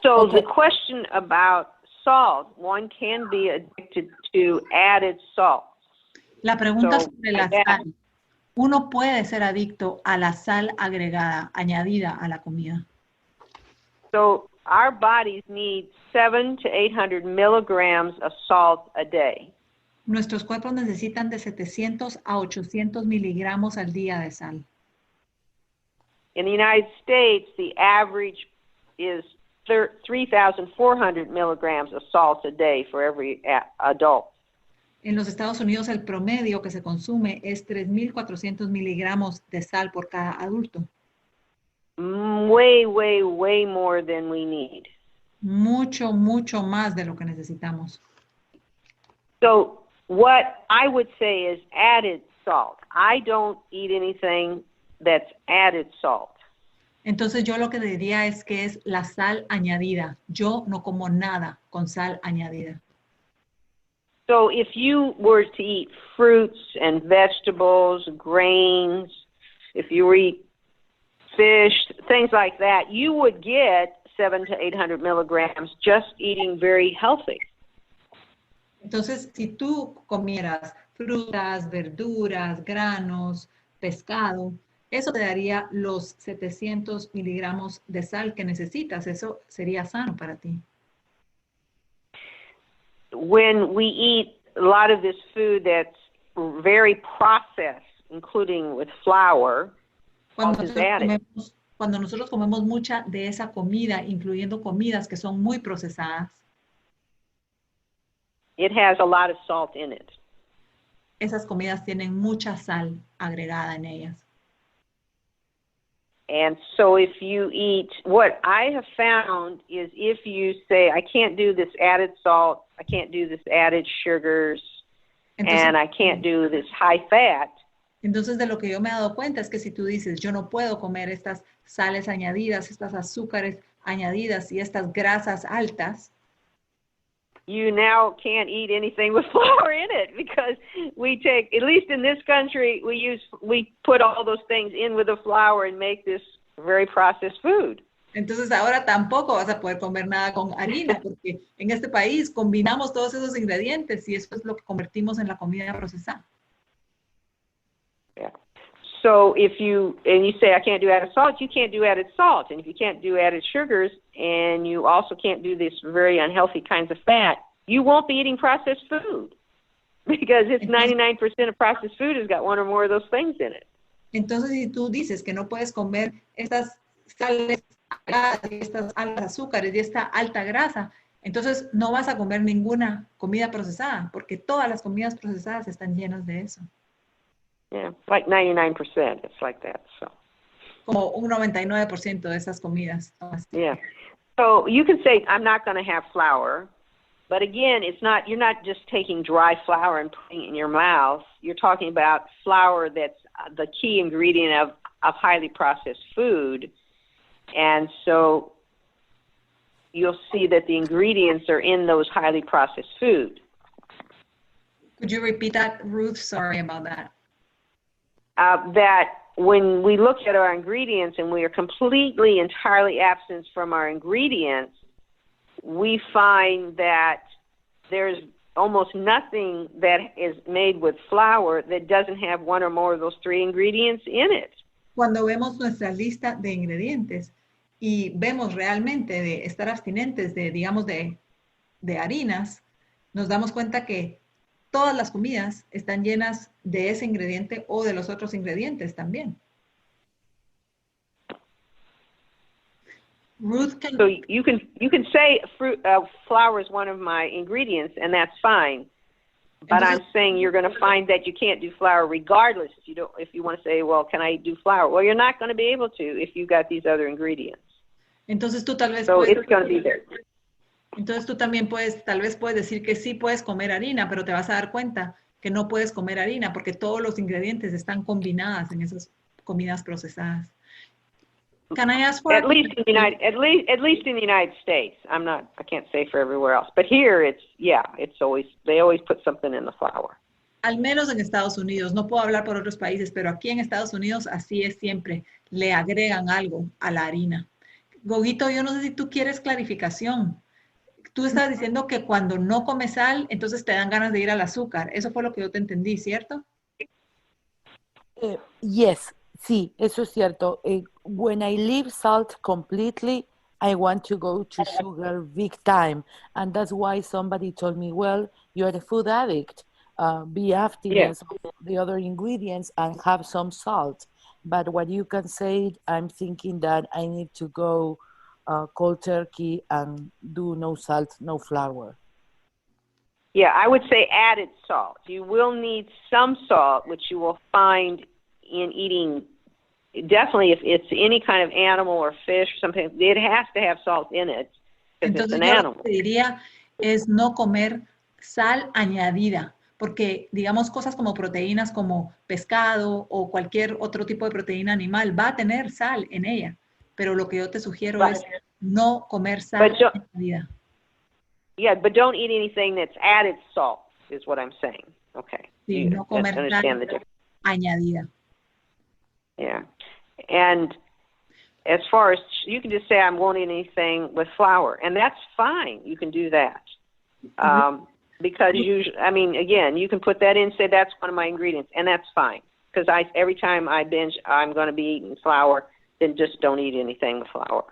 So Okay. the question about salt, one can be addicted to added salt. La pregunta So, sobre la sal. Uno puede ser adicto a la sal agregada, añadida a la comida. So our bodies need 700 to 800 milligrams of salt a day. Nuestros cuerpos necesitan de 700 a 800 miligramos al día de sal. In the United States, the average is 3,400 milligrams of salt a day for every adult. En los Estados Unidos el promedio que se consume es 3.400 miligramos de sal por cada adulto. Way, way, way more than we need. Mucho, mucho más de lo que necesitamos. So what I would say is added salt. I don't eat anything that's added salt. Entonces yo lo que diría es que es la sal añadida. Yo no como nada con sal añadida. So if you were to eat fruits and vegetables, grains, if you were to eat fish, things like that, you would get 700 to 800 milligrams just eating very healthy. Entonces, si tú comieras frutas, verduras, granos, pescado, eso te daría los 700 miligramos de sal que necesitas. Eso sería sano para ti. When we eat a lot of this food that's very processed, including with flour, Cuando salt is added. cuando nosotros comemos mucha de esa comida, incluyendo comidas que son muy procesadas, It has a lot of salt in it. esas comidas tienen mucha sal agregada en ellas. And so if you eat, what I have found is if you say, I can't do this added salt, I can't do this added sugars, and I can't do this high fat. Entonces, de lo que yo me he dado cuenta es que si tú dices, yo no puedo comer estas sales añadidas, estas azúcares añadidas y estas grasas altas, You now can't eat anything with flour in it because we take, at least in this country, we put all those things in with the flour and make this very processed food. entonces ahora tampoco vas a poder comer nada con harina porque en este país combinamos todos esos ingredientes y eso es lo que convertimos en la comida procesada. Yeah. So if you say, I can't do added salt, you can't do added salt. And if you can't do added sugars, and you also can't do these very unhealthy kinds of fat, you won't be eating processed food. Because it's 99% of processed food has got one or more of those things in it. Entonces, si tú dices que no puedes comer estas sales, estas altas azúcares y esta alta grasa, entonces no vas a comer ninguna comida procesada, porque todas las comidas procesadas están llenas de eso. Yeah, like 99%, it's like that. So. Como un 99% de esas comidas. Yeah. So you can say, I'm not going to have flour. But again, you're not just taking dry flour and putting it in your mouth. You're talking about flour that's the key ingredient of highly processed food. And so you'll see that the ingredients are in those highly processed food. Could you repeat that, Ruth? Sorry about that. That when we look at our ingredients and we are completely, entirely absent from our ingredients, we find that there's almost nothing that is made with flour that doesn't have one or more of those three ingredients in it. Cuando vemos nuestra lista de ingredientes y vemos realmente de estar abstinentes de, digamos, de harinas, nos damos cuenta que todas las comidas están llenas de ese ingrediente o de los otros ingredientes también. Ruth can... So you can say flour is one of my ingredients, and that's fine. But I'm saying you're going to find that you can't do flour regardless. If you want to say, well, can I do flour? Well, you're not going to be able to if you've got these other ingredients. Entonces tú tal vez so it's going to be there. Entonces tú también tal vez puedes decir que sí puedes comer harina, pero te vas a dar cuenta que no puedes comer harina porque todos los ingredientes están combinados en esas comidas procesadas. Can I ask for at least in the United States? I can't say for everywhere else, but here they always put something in the flour. Al menos en Estados Unidos, no puedo hablar por otros países, pero aquí en Estados Unidos así es siempre, le agregan algo a la harina. Goguito, yo no sé si tú quieres clarificación. Tú estás diciendo que cuando no comes sal, entonces te dan ganas de ir al azúcar. Eso fue lo que yo te entendí, ¿cierto? Yes, sí, eso es cierto. When I leave salt completely, I want to go to sugar big time. And that's why somebody told me, well, you're a food addict. Be abstinent of the other ingredients and have some salt. But what you can say, I'm thinking that I need to go cold turkey and do no salt, no flour. Yeah, I would say added salt. You will need some salt, which you will find in eating. Definitely, if it's any kind of animal or fish or something, it has to have salt in it because it's Entonces an yo lo animal. que diría es no comer sal añadida, porque digamos cosas como proteínas como pescado o cualquier otro tipo de proteína animal va a tener sal en ella, pero lo que yo te sugiero es no comer sal añadida. Yeah, but don't eat anything that's added salt, is what I'm saying. Okay. Sí, You no comer understand sal the difference. añadida. Yeah. And as far as, you can just say, I won't eat anything with flour, and that's fine. You can do that. Because usually, I mean, again, you can put that in, say that's one of my ingredients, and that's fine. Because every time I binge, I'm going to be eating flour, then just don't eat anything with flour.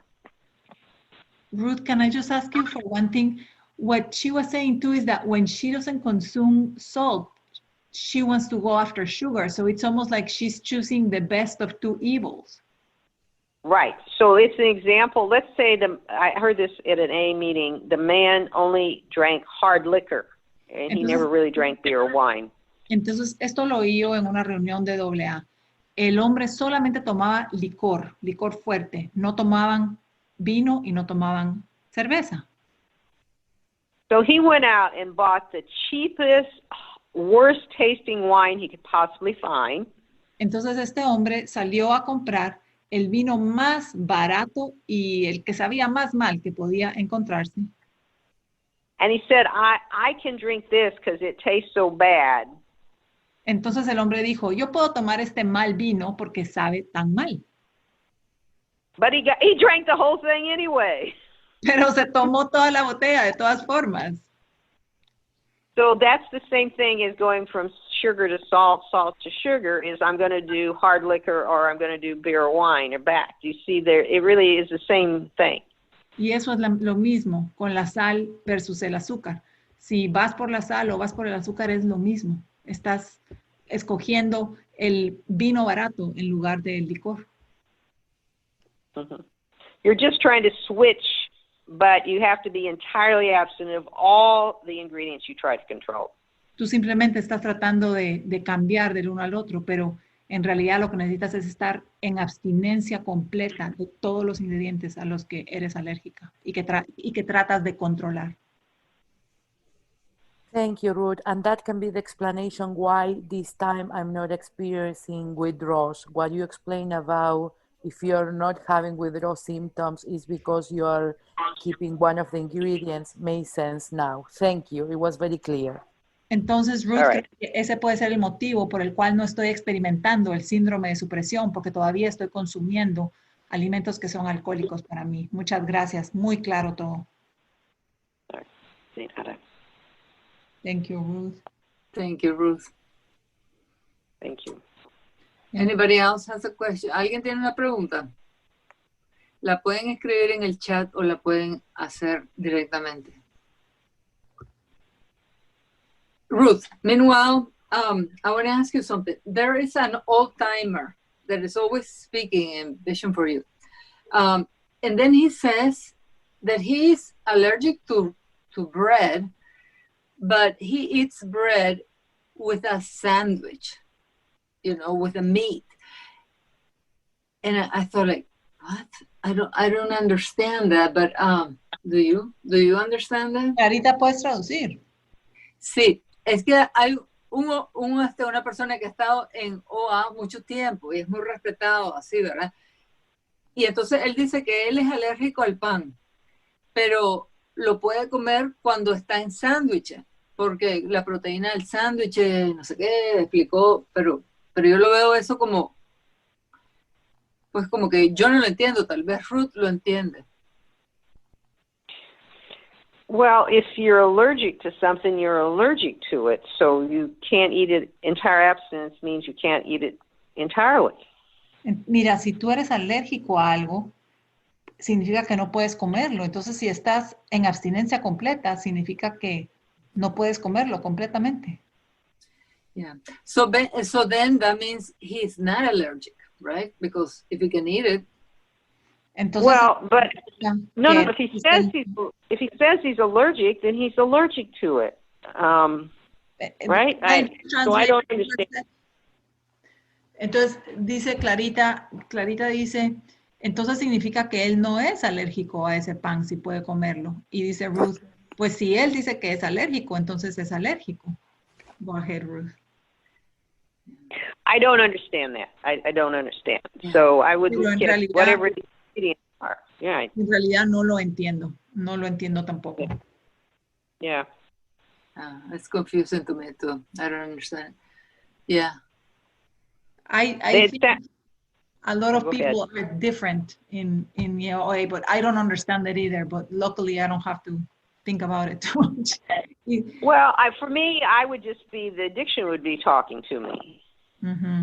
Ruth, can I just ask you for one thing? What she was saying too is that when she doesn't consume salt, she wants to go after sugar. So it's almost like she's choosing the best of two evils. Right. So it's an example. Let's say I heard this at an A meeting. The man only drank hard liquor, and he never really drank beer or wine. Entonces, esto lo oí yo en una reunión de AA. El hombre solamente tomaba licor, licor fuerte. No tomaban vino y no tomaban cerveza. So he went out and bought the cheapest, worst tasting wine he could possibly find. Entonces este hombre salió a comprar el vino más barato y el que sabía más mal que podía encontrarse. And he said, I can drink this because it tastes so bad. Entonces el hombre dijo, yo puedo tomar este mal vino porque sabe tan mal. But he drank the whole thing anyway. Pero se tomó toda la botella de todas formas. So that's the same thing as going from sugar to salt, salt to sugar, is I'm going to do hard liquor or I'm going to do beer or wine or back. You see, it really is the same thing. Y eso es lo mismo con la sal versus el azúcar. Si vas por la sal o vas por el azúcar es lo mismo. Estás escogiendo el vino barato en lugar del licor. Mm-hmm. You're just trying to switch, but you have to be entirely abstinent of all the ingredients you try to control. Tú simplemente estás tratando de cambiar del uno al otro, pero en realidad lo que necesitas es estar en abstinencia completa de todos los ingredientes a los que eres alérgica y que tratas de controlar. Thank you, Ruth. And that can be the explanation why this time I'm not experiencing withdrawals. What you explained about if you're not having withdrawal symptoms is because you're keeping one of the ingredients makes sense now. Thank you. It was very clear. Entonces, Ruth, creo que ese puede ser el motivo por el cual no estoy experimentando el síndrome de supresión, porque todavía estoy consumiendo alimentos que son alcohólicos para mí. Muchas gracias. Muy claro todo. Thank you, Ruth. Thank you, Ruth. Thank you. Anybody else has a question? ¿Alguien tiene una pregunta? La pueden escribir en el chat o la pueden hacer directamente. Ruth, meanwhile, I want to ask you something. There is an old-timer that is always speaking in Vision for You. And then he says that he is allergic to bread, but he eats bread with a sandwich, you know, with a meat. And I thought, like, what? I don't understand that, but do you understand that? Ahorita puedes traducir. Sí, es que hay una persona que ha estado en OA mucho tiempo y es muy respetado así, ¿verdad? Y entonces él dice que él es alérgico al pan, pero lo puede comer cuando está en sándwiches, porque la proteína del sándwich, no sé qué, explicó, pero yo lo veo eso como Pues como que yo no lo entiendo, tal vez Ruth lo entiende. Well, if you're allergic to something, you're allergic to it. So you can't eat it. Entire abstinence means you can't eat it entirely. Mira, si tú eres alérgico a algo, significa que no puedes comerlo. Entonces, si estás en abstinencia completa, significa que no puedes comerlo completamente. Yeah. So then that means he's not allergic, right? Because if he can eat it. Entonces, well, but no. If he says he's allergic, then he's allergic to it, right? So I don't understand. Entonces dice Clarita dice, entonces significa que él no es alérgico a ese pan si puede comerlo. Y dice Ruth, pues si él dice que es alérgico, entonces es alérgico. Go ahead, Ruth. I don't understand that. I don't understand. So I would look at whatever the ingredients are. Yeah. En realidad no lo entiendo. No lo entiendo tampoco. Yeah. It's confusing to me too. I don't understand. Yeah. I think a lot of people are different in OA, but I don't understand it either. But luckily, I don't have to think about it too much. Well, for me, I would just be, the addiction would be talking to me. Mm-hmm.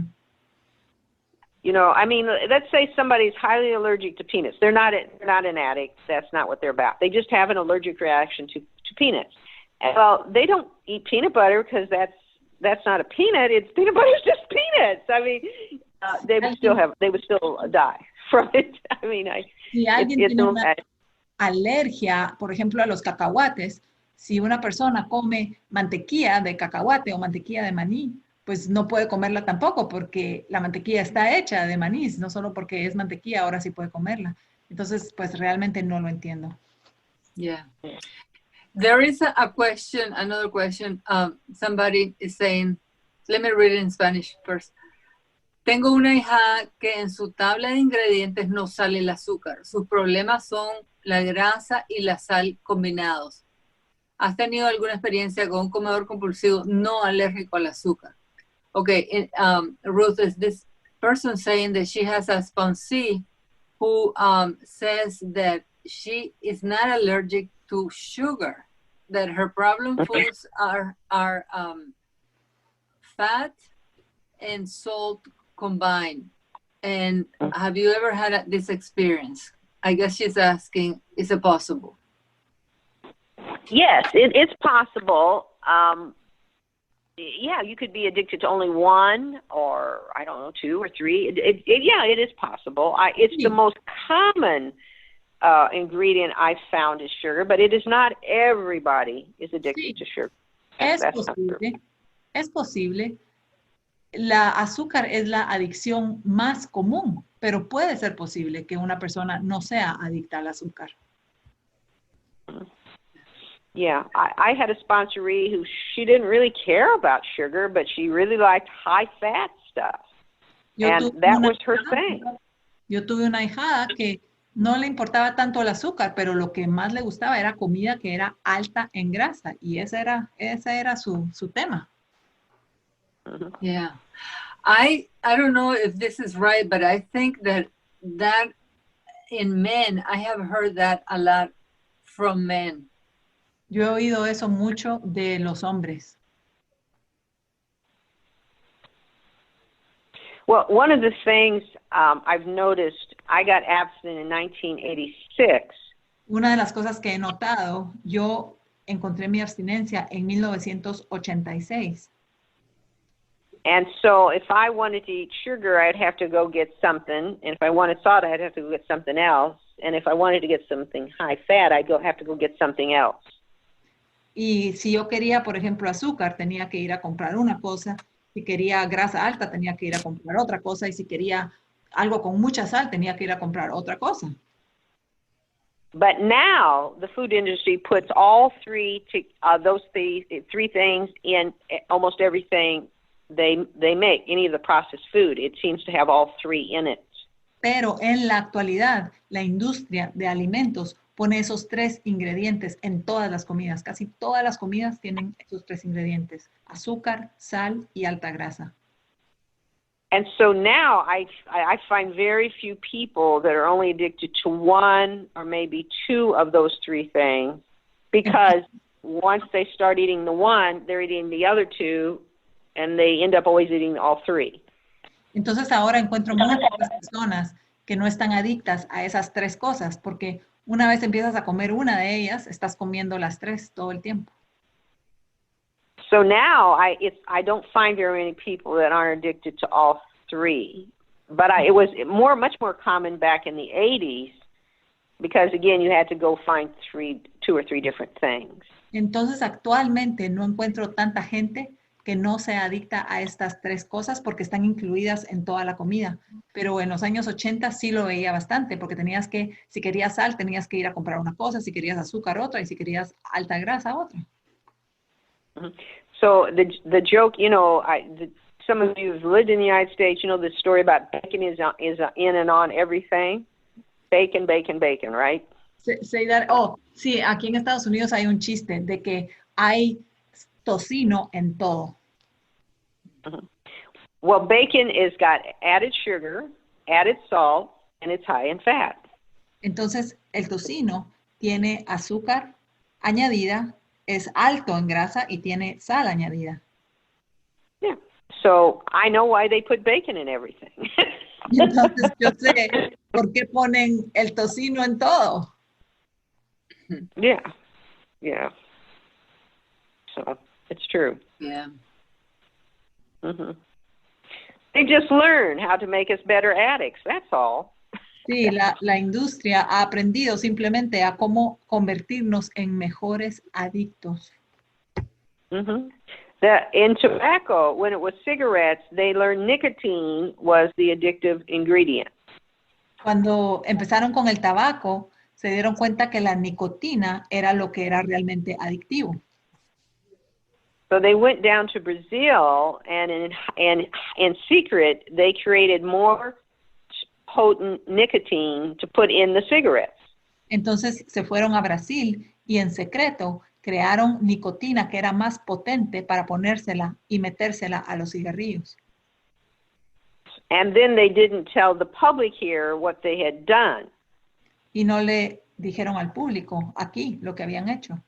You know, I mean, let's say somebody's highly allergic to peanuts. They're not an addict. That's not what they're about. They just have an allergic reaction to peanuts. And, well, they don't eat peanut butter because that's not a peanut. It's peanut butter is just peanuts. I mean, they would still die from it. I mean, si alguien tiene una alergia, por ejemplo, a los cacahuates, si una persona come mantequilla de cacahuate o mantequilla de maní, pues no puede comerla tampoco porque la mantequilla está hecha de maní, no solo porque es mantequilla, ahora sí puede comerla. Entonces, pues realmente no lo entiendo. Yeah. There is another question. Somebody is saying, let me read it in Spanish first. Tengo una hija que en su tabla de ingredientes no sale el azúcar. Sus problemas son la grasa y la sal combinados. ¿Has tenido alguna experiencia con un comedor compulsivo no alérgico al azúcar? Okay, Ruth, is this person saying that she has a sponsee who says that she is not allergic to sugar, that her problem foods are fat and salt combined. And have you ever had this experience? I guess she's asking, is it possible? Yes, it's possible. Yeah, you could be addicted to only one or, I don't know, two or three. It is possible. It's the most common ingredient I've found is sugar, but it is not everybody is addicted to sugar. Es posible. La azúcar es la adicción más común, pero puede ser posible que una persona no sea adicta al azúcar. Yeah, I had a sponsoree who she didn't really care about sugar, but she really liked high-fat stuff. And that was her thing. Yo tuve una hijada que no le importaba tanto el azúcar, pero lo que más le gustaba era comida que era alta en grasa, y ese era su tema. Yeah. I don't know if this is right, but I think that in men, I have heard that a lot from men. Yo he oído eso mucho de los hombres. Well, one of the things I've noticed, I got abstinent in 1986. Una de las cosas que he notado, yo encontré mi abstinencia en 1986. And so if I wanted to eat sugar, I'd have to go get something. And if I wanted salt, I'd have to go get something else. And if I wanted to get something high fat, I'd have to go get something else. Y si yo quería, por ejemplo, azúcar, tenía que ir a comprar una cosa. Si quería grasa alta, tenía que ir a comprar otra cosa. Y si quería algo con mucha sal, tenía que ir a comprar otra cosa. But now the food industry puts all those three things in almost everything they make, any of the processed food. It seems to have all three in it. Pero en la actualidad, la industria de alimentos pone esos tres ingredientes en todas las comidas. Casi todas las comidas tienen esos tres ingredientes: azúcar, sal y alta grasa. And so now I find very few people that are only addicted to one or maybe two of those three things, because once they start eating the one, they're eating the other two, and they end up always eating all three. Entonces ahora encuentro muchas personas que no están adictas a esas tres cosas, porque una vez empiezas a comer una de ellas, estás comiendo las tres todo el tiempo. So now I don't find very many people that aren't addicted to all three, but it was much more common back in the 80s, because again you had to go find two or three different things. Entonces actualmente no encuentro tanta gente que no sea adicta a estas tres cosas porque están incluidas en toda la comida. Pero en los años 80 sí lo veía bastante, porque tenías que, si querías sal, tenías que ir a comprar una cosa, si querías azúcar otra, y si querías alta grasa otra. So the joke, you know, some of you who've lived in the United States, you know the story about bacon is in and on everything. Bacon, bacon, bacon, right? Sí, aquí en Estados Unidos hay un chiste de que hay tocino en todo. Well, bacon is got added sugar, added salt, and it's high in fat. Entonces, el tocino tiene azúcar añadida, es alto en grasa y tiene sal añadida. Yeah. So I know why they put bacon in everything. Entonces, yo sé por qué ponen el tocino en todo. Yeah. Yeah. So it's true. Yeah. Mm-hmm. They just learn how to make us better addicts. That's all. Sí, la industria ha aprendido simplemente a cómo convertirnos en mejores adictos. Mm-hmm. In tobacco, when it was cigarettes, they learned nicotine was the addictive ingredient. Cuando empezaron con el tabaco, se dieron cuenta que la nicotina era lo que era realmente adictivo. So they went down to Brazil, and in secret, they created more potent nicotine to put in the cigarettes. Entonces se fueron a Brasil y en secreto crearon nicotina que era más potente para ponérsela y metérsela a los cigarrillos. And then they didn't tell the public here what they had done. Y no le dijeron al público aquí lo que habían hecho.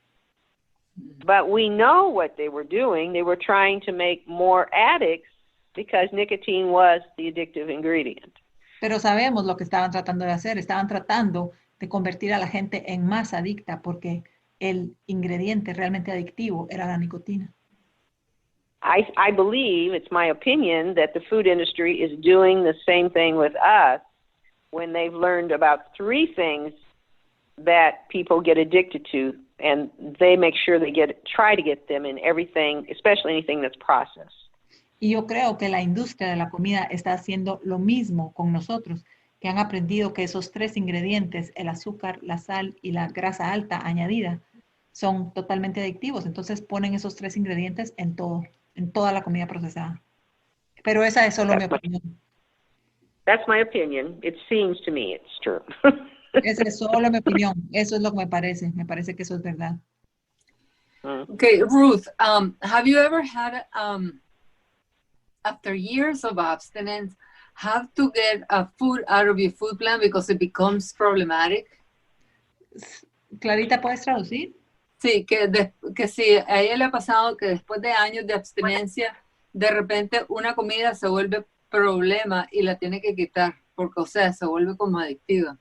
But we know what they were doing. They were trying to make more addicts because nicotine was the addictive ingredient. Pero sabemos lo que estaban tratando de hacer. Estaban tratando de convertir a la gente en más adicta porque el ingrediente realmente adictivo era la nicotina. I believe, it's my opinion, that the food industry is doing the same thing with us when they've learned about three things that people get addicted to, and they make sure they try to get them in everything, especially anything that's processed. Y yo creo que la industria de la comida está haciendo lo mismo con nosotros, que han aprendido que esos tres ingredientes, el azúcar, la sal y la grasa alta añadida, son totalmente adictivos. Entonces ponen esos tres ingredientes en todo, en toda la comida procesada. Pero esa es solo mi opinión. That's my opinion. It seems to me it's true. Esa es solo mi opinión. Eso es lo que me parece. Me parece que eso es verdad. Okay, Ruth, have you ever had, after years of abstinence, have to get food out of your food plan because it becomes problematic? Clarita, ¿puedes traducir? Sí, que si a ella le ha pasado que después de años de abstinencia, de repente una comida se vuelve problema y la tiene que quitar, porque, o sea, se vuelve como adictiva.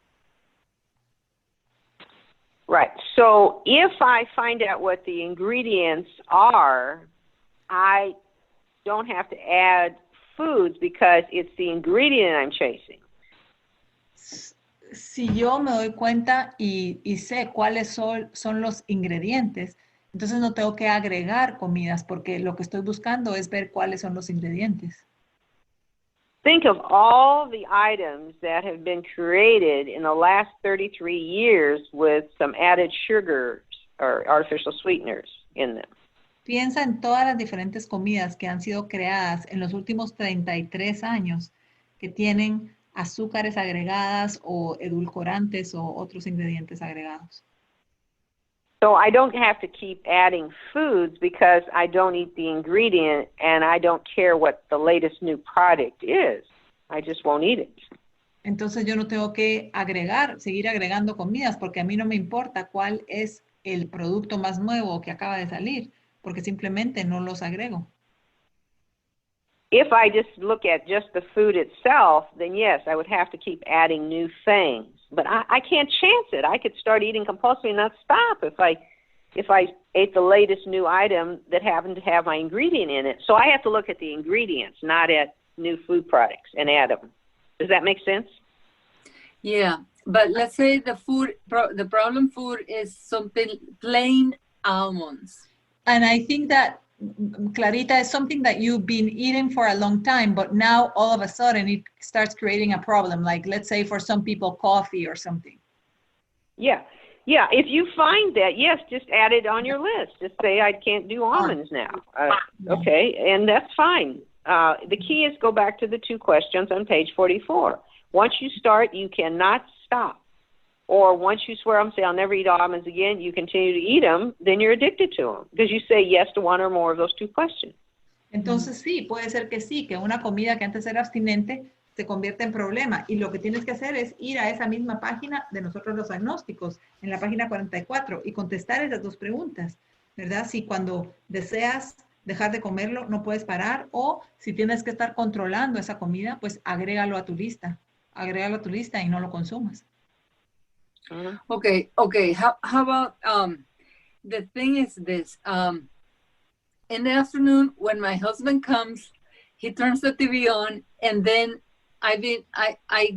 Right. So if I find out what the ingredients are, I don't have to add foods because it's the ingredient I'm chasing. Si yo me doy cuenta y sé cuáles son los ingredientes, entonces no tengo que agregar comidas porque lo que estoy buscando es ver cuáles son los ingredientes. Think of all the items that have been created in the last 33 years with some added sugars or artificial sweeteners in them. Piensa en todas las diferentes comidas que han sido creadas en los últimos 33 años que tienen azúcares agregadas o edulcorantes o otros ingredientes agregados. So I don't have to keep adding foods because I don't eat the ingredient and I don't care what the latest new product is. I just won't eat it. Entonces yo no tengo que seguir agregando comidas porque a mí no me importa cuál es el producto más nuevo que acaba de salir, porque simplemente no los agrego. If I just look at just the food itself, then yes, I would have to keep adding new things. But I can't chance it. I could start eating compulsively and not stop if I ate the latest new item that happened to have my ingredient in it. So I have to look at the ingredients, not at new food products, and add them. Does that make sense? Yeah, but let's say the problem food is something plain almonds. And I think that, Clarita, is something that you've been eating for a long time, but now all of a sudden it starts creating a problem. Like, let's say for some people, coffee or something. Yeah. Yeah, if you find that, yes, just add it on your list. Just say, I can't do almonds now. Okay, and that's fine. The key is go back to the 2 questions on page 44. Once you start, you cannot stop. Or once you swear, I'm saying, I'll never eat almonds again, you continue to eat them, then you're addicted to them. Because you say yes to one or more of those 2 questions. Entonces sí, puede ser que sí, que una comida que antes era abstinente se convierte en problema. Y lo que tienes que hacer es ir a esa misma página de nosotros los agnósticos, en la página 44, y contestar esas 2 preguntas, ¿verdad? Si cuando deseas dejar de comerlo no puedes parar, o si tienes que estar controlando esa comida, pues agrégalo a tu lista. Agrégalo a tu lista y no lo consumas. Okay. How about, the thing is this, in the afternoon when my husband comes, he turns the TV on, and then I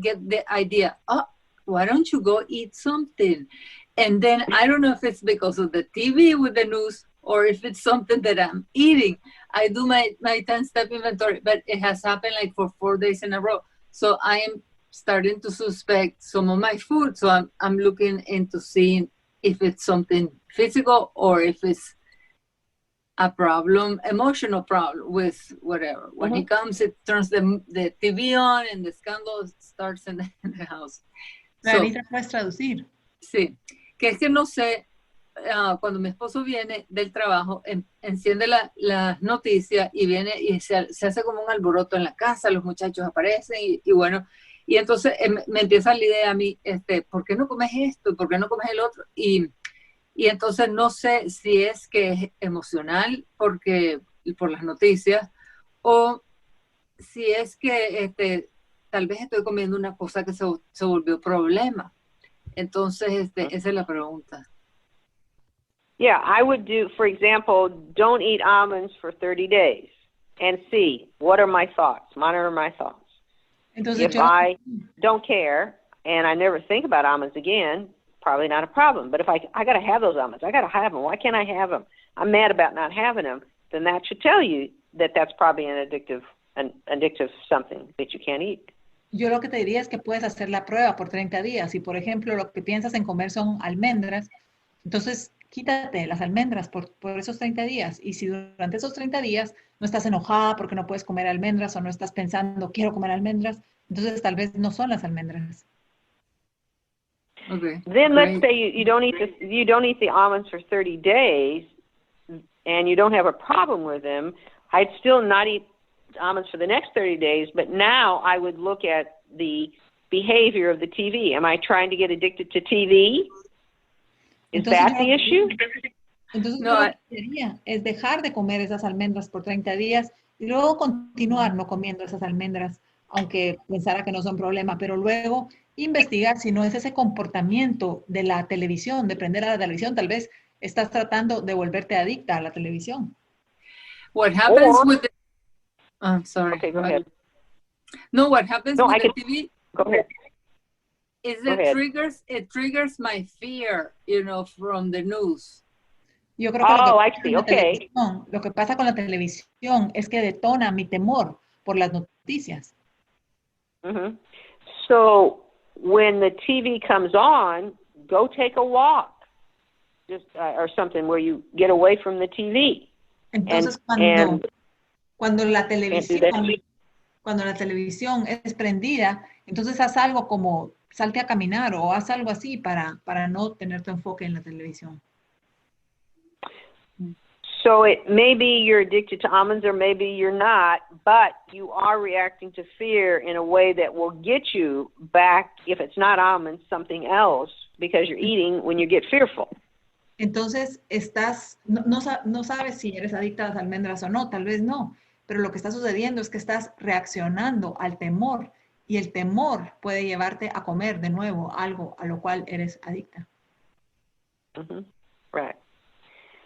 get the idea, oh, why don't you go eat something? And then I don't know if it's because of the TV with the news or if it's something that I'm eating. I do my 10-step inventory, but it has happened like for 4 days in a row. So I am starting to suspect some of my food. So I'm looking into seeing if it's something physical or if it's a problem, emotional problem with whatever. When he comes, it turns the TV on and the scandal starts in the house. Clarita, ¿puedes traducir? Sí, que es que no sé, cuando mi esposo viene del trabajo, enciende las noticias y viene y se hace como un alboroto en la casa, los muchachos aparecen y bueno, y entonces me empieza la idea a mí, ¿por qué no comes esto? ¿Por qué no comes el otro? Y entonces no sé si es que es emocional por las noticias o si es que tal vez estoy comiendo una cosa que se volvió problema. Entonces, esa es la pregunta. Yeah, I would do, for example, don't eat almonds for 30 days and see, what are my thoughts? Monitor my thoughts. Entonces, if I don't care and I never think about almonds again, probably not a problem. But if I got to have those almonds, I got to have them. Why can't I have them? I'm mad about not having them. Then that should tell you that that's probably an addictive something that you can't eat. Yo lo que te diría es que puedes hacer la prueba por 30 días. Si, por ejemplo, lo que piensas en comer son almendras, entonces quítate las almendras por esos 30 días. Y si durante esos 30 días no estás enojada porque no puedes comer almendras o no estás pensando, quiero comer almendras, entonces tal vez no son las almendras. Okay. Then let's say you don't eat the almonds for 30 days and you don't have a problem with them. I'd still not eat almonds for the next 30 days, but now I would look at the behavior of the TV. Am I trying to get addicted to TV? Is that the issue? Entonces, lo que quería es dejar de comer esas almendras por 30 días y luego continuar no comiendo esas almendras, aunque pensara que no son problema, pero luego investigar si no es ese comportamiento de la televisión, de prender a la televisión. Tal vez estás tratando de volverte adicta a la televisión. What happens with the... I'm sorry. Okay, go ahead. No, what happens with the TV... Go ahead. Is it triggers my fear, from the news. Yo creo que lo que pasa con la televisión es que detona mi temor por las noticias. Mm-hmm. So when the TV comes on, go take a walk, just or something where you get away from the TV. Entonces cuando la televisión es prendida, entonces haz algo como salte a caminar o haz algo así para no tener tu enfoque en la televisión. So it maybe you're addicted to almonds or maybe you're not, but you are reacting to fear in a way that will get you back, if it's not almonds, something else, because you're eating when you get fearful. Entonces, no sabes si eres adicta a las almendras o no, tal vez no, pero lo que está sucediendo es que estás reaccionando al temor y el temor puede llevarte a comer de nuevo algo a lo cual eres adicta. Mm-hmm. Right.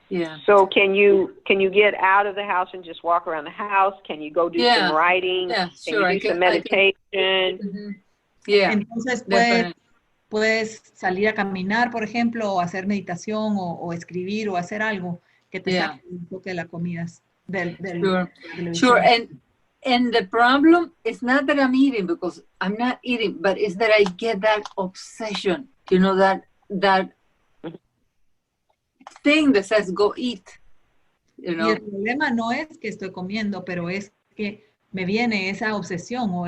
Yeah. So can you get out of the house and just walk around the house? Can you go do some writing? Yeah, can sure. you do some meditation? Mm-hmm. Yeah. Entonces puedes salir a caminar, por ejemplo, o hacer meditación o escribir o hacer algo que te saque un poco de la comida. Sure. And the problem is not that I'm eating, because I'm not eating, but it's that I get that obsession, you know, that thing that says go eat, you know. Y el problema no es que estoy comiendo, pero es que me viene esa obsesión o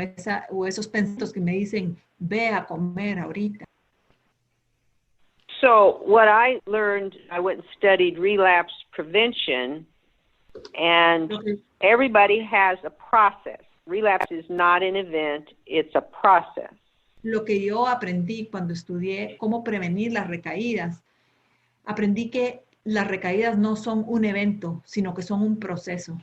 esos pensamientos que me dicen ve a comer ahorita. So what I learned, I went and studied relapse prevention, and everybody has a process. Relapse is not an event, it's a process. Lo que yo aprendí cuando estudié cómo prevenir las recaídas, aprendí que las recaídas no son un evento, sino que son un proceso.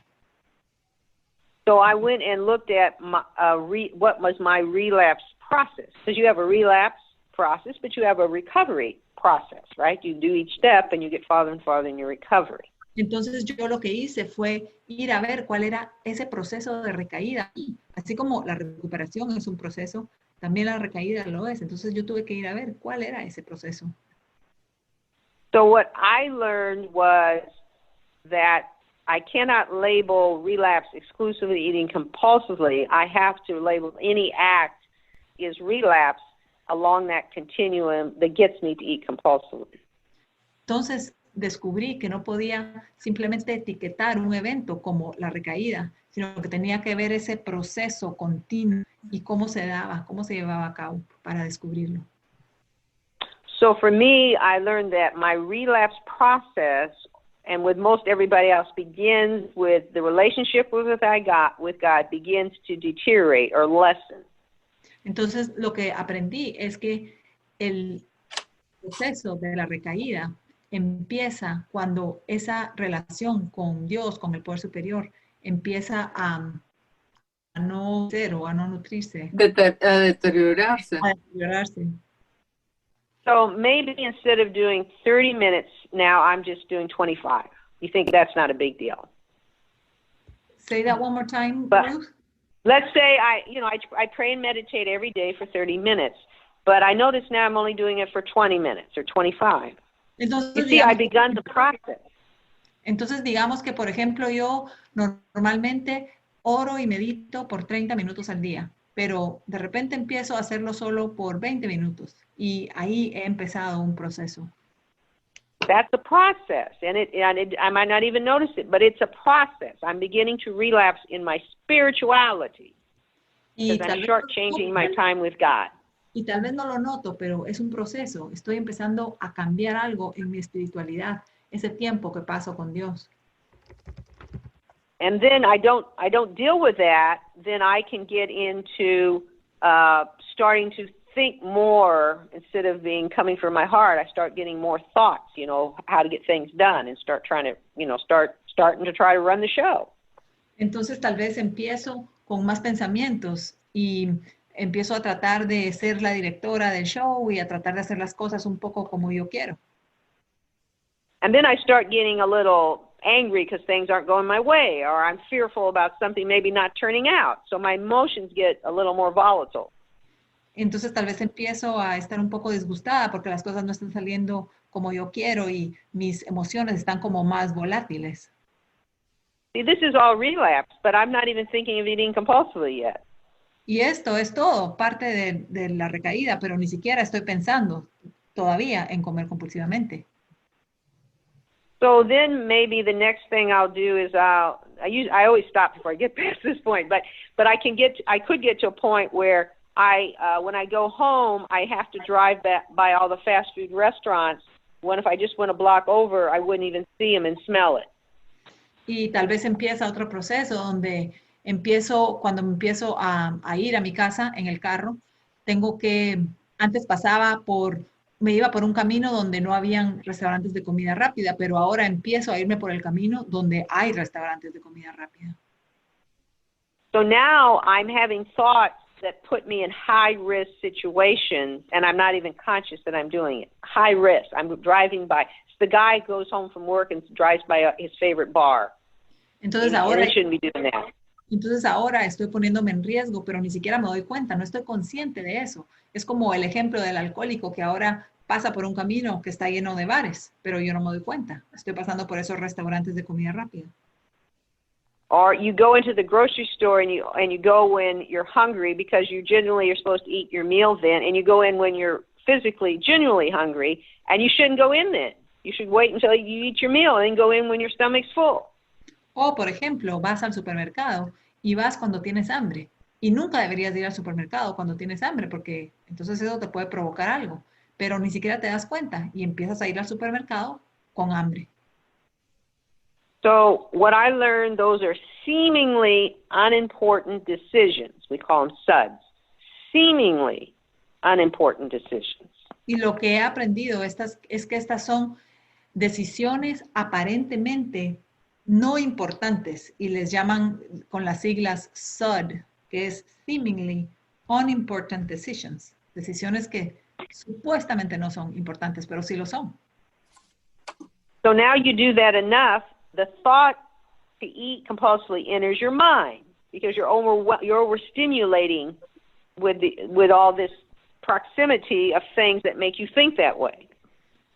So I went and looked at what was my relapse process. Because you have a relapse process, but you have a recovery process, right? You do each step and you get farther and farther in your recovery. Entonces yo lo que hice fue ir a ver cuál era ese proceso de recaída. Así como la recuperación es un proceso, también la recaída lo es. Entonces yo tuve que ir a ver cuál era ese proceso. So what I learned was that I cannot label relapse exclusively eating compulsively. I have to label any act is relapse along that continuum that gets me to eat compulsively. Entonces descubrí que no podía simplemente etiquetar un evento como la recaída, sino que tenía que ver ese proceso continuo y cómo se llevaba a cabo para descubrirlo. So for me, I learned that my relapse process, and with most everybody else, begins with the relationship with God begins to deteriorate or lessen. Entonces, lo que aprendí es que el proceso de la recaída empieza cuando esa relación con Dios, con el poder superior, empieza a no ser o a no nutrirse. A deteriorarse. A deteriorarse. So maybe instead of doing 30 minutes, now I'm just doing 25. You think that's not a big deal? Say that one more time, but Ruth. Let's say I pray and meditate every day for 30 minutes, but I notice now I'm only doing it for 20 minutes or 25. Entonces, you see, I've begun the process. Entonces, digamos que, por ejemplo, yo normalmente oro y medito por 30 minutos al día, pero de repente empiezo a hacerlo solo por 20 minutos y ahí he empezado un proceso. That's a process, and I might not even notice it, but it's a process. I'm beginning to relapse in my spirituality because I'm shortchanging my time with God. Y tal vez no lo noto, pero es un proceso. Estoy empezando a cambiar algo en mi espiritualidad, ese tiempo que paso con Dios. And then I don't deal with that, then I can get into starting to think more instead of coming from my heart. I start getting more thoughts, how to get things done and start trying to, starting to try to run the show. Entonces tal vez empiezo con más pensamientos y empiezo a tratar de ser la directora del show y a tratar de hacer las cosas un poco como yo quiero. And then I start getting a little angry because things aren't going my way, or I'm fearful about something maybe not turning out. So my emotions get a little more volatile. Entonces tal vez empiezo a estar un poco disgustada porque las cosas no están saliendo como yo quiero y mis emociones están como más volátiles. See, this is all relapse, but I'm not even thinking of eating compulsively yet. Y esto es todo parte de la recaída, pero ni siquiera estoy pensando todavía en comer compulsivamente. So then maybe the next thing I'll do is I always stop before I get past this point, but I could get to a point where when I go home, I have to drive by all the fast food restaurants when if I just went a block over, I wouldn't even see them and smell it. Y tal vez empieza otro proceso donde cuando empiezo a ir a mi casa en el carro, antes me iba por un camino donde no habían restaurantes de comida rápida, pero ahora empiezo a irme por el camino donde hay restaurantes de comida rápida. So now I'm having thoughts that put me in high-risk situations, and I'm not even conscious that I'm doing it. High risk. I'm driving by. The guy goes home from work and drives by his favorite bar. Entonces he shouldn't be doing that. Entonces ahora estoy poniéndome en riesgo, pero ni siquiera me doy cuenta, no estoy consciente de eso. Es como el ejemplo del alcohólico que ahora pasa por un camino que está lleno de bares, pero yo no me doy cuenta. Estoy pasando por esos restaurantes de comida rápida. Or you go into the grocery store and you go when you're hungry because you generally are supposed to eat your meals then, and you go in when you're physically, genuinely hungry, and you shouldn't go in then. You should wait until you eat your meal and then go in when your stomach's full. O, por ejemplo, vas al supermercado y vas cuando tienes hambre. Y nunca deberías ir al supermercado cuando tienes hambre, porque entonces eso te puede provocar algo. Pero ni siquiera te das cuenta y empiezas a ir al supermercado con hambre. So what I learned, those are seemingly unimportant decisions. We call them SUDs. Seemingly unimportant decisions. Y lo que he aprendido es que estas son decisiones aparentemente no importantes y les llaman con las siglas SUD, que es seemingly unimportant decisions. Decisiones que supuestamente no son importantes, pero sí lo son. So now you do that enough, the thought to eat compulsively enters your mind because you're overstimulating with all this proximity of things that make you think that way.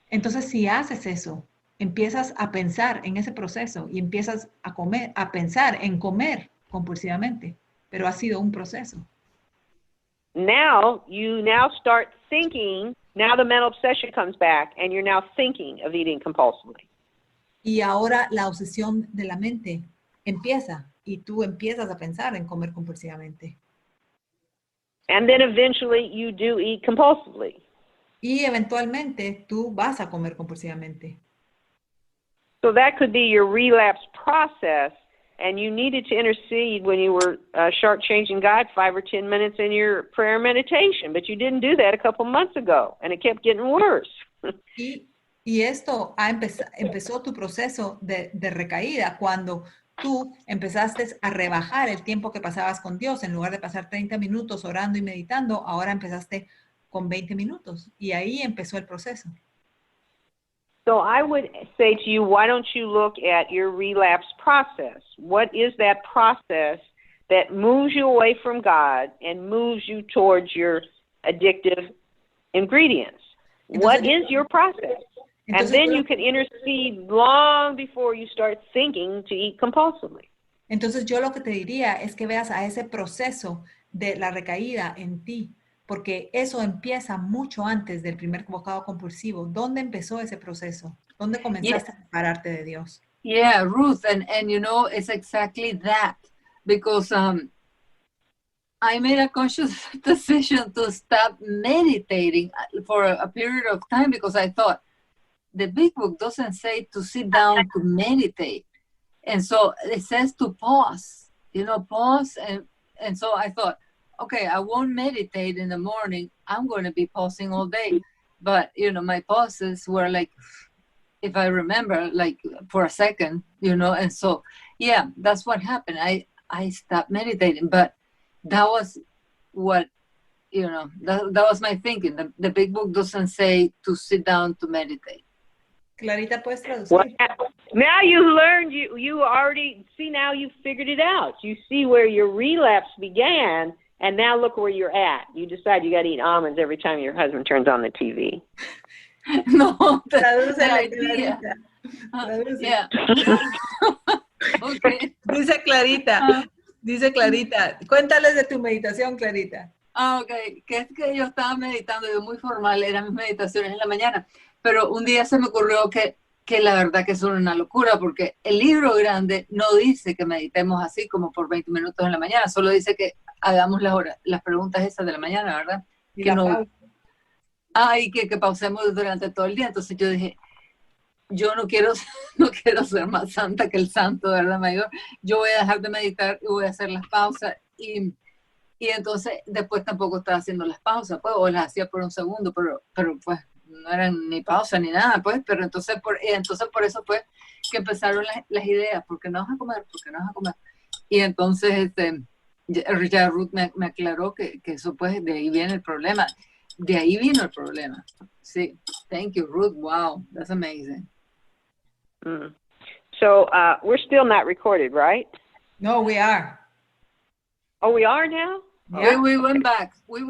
Entonces, si haces eso, empiezas a pensar en ese proceso y empiezas a pensar en comer compulsivamente, pero ha sido un proceso. Now you start thinking. Now the mental obsession comes back, and you're now thinking of eating compulsively. Y ahora la obsesión de la mente empieza y tú empiezas a pensar en comer compulsivamente. And then eventually you do eat compulsively. Y eventualmente tú vas a comer compulsivamente. So that could be your relapse process, and you needed to intercede when you were shortchanging God 5 or 10 minutes in your prayer meditation, but you didn't do that a couple months ago, and it kept getting worse. Y esto empezó tu proceso de recaída cuando tú empezaste a rebajar el tiempo que pasabas con Dios. En lugar de pasar 30 minutos orando y meditando, ahora empezaste con 20 minutos. Y ahí empezó el proceso. So I would say to you, why don't you look at your relapse process? What is that process that moves you away from God and moves you towards your addictive ingredients? What is your process? And then you can intercede long before you start thinking to eat compulsively. Entonces yo lo que te diría es que veas a ese proceso de la recaída en ti, porque eso empieza mucho antes del primer bocado compulsivo. ¿Dónde empezó ese proceso? ¿Dónde comenzaste a separarte de Dios? Yeah, Ruth, and you know, it's exactly that, because I made a conscious decision to stop meditating for a period of time because I thought, the big book doesn't say to sit down to meditate. And so it says to pause, pause. And so I thought, okay, I won't meditate in the morning. I'm going to be pausing all day. But, my pauses were like, if I remember, like for a second, and so, yeah, that's what happened. I stopped meditating, but that was what, that was my thinking. The big book doesn't say to sit down to meditate. Clarita, ¿puedes traducir? Well, now you learned, you already, see, now you figured it out. You see where your relapse began, and now look where you're at. You decide you got to eat almonds every time your husband turns on the TV. No, Traduce the la idea. Clarita. Yeah. Okay. Dice Clarita, cuéntales de tu meditación, Clarita. Ok, que es que yo estaba meditando, yo muy formal, eran mis meditaciones en la mañana, pero un día se me ocurrió que la verdad que es una locura, porque el libro grande no dice que meditemos así como por 20 minutos en la mañana, solo dice que hagamos las preguntas esas de la mañana, ¿verdad? Y que la no, pausa. y que pausemos durante todo el día. Entonces yo dije, yo no quiero ser más santa que el santo, ¿verdad, mayor? Yo voy a dejar de meditar y voy a hacer las pausas. Y entonces después tampoco estaba haciendo las pausas, pues, o las hacía por un segundo, pero pues no eran ni pausa ni nada, pues, pero entonces por eso fue que empezaron las ideas, ¿por qué no vas a comer? ¿Por qué no vas a comer? Y entonces ya Ruth me aclaró que eso, pues, de ahí viene el problema. De ahí vino el problema. Sí. Thank you, Ruth. Wow, that's amazing. So we're still not recorded, right? No, we are. Oh, we are now? Yeah. We went back. We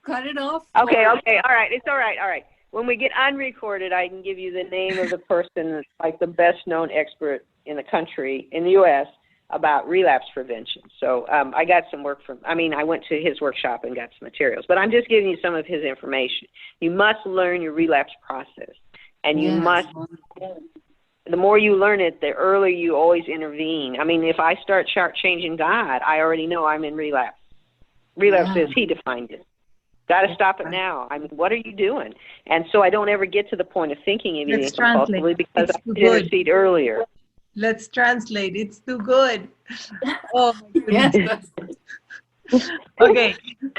cut it off. Okay. All right. It's all right. When we get unrecorded, I can give you the name of the person that's like the best-known expert in the country, in the U.S., about relapse prevention. So I got some work I went to his workshop and got some materials, but I'm just giving you some of his information. You must learn your relapse process, and you must, the more you learn it, the earlier you always intervene. I mean, if I start changing God, I already know I'm in relapse. Relapse is, he defined it. Got to stop it now. I mean, what are you doing? And so I don't ever get to the point of thinking of eating compulsively because I intercede earlier. Let's translate. It's too good. Oh, my goodness. Yes. Ok.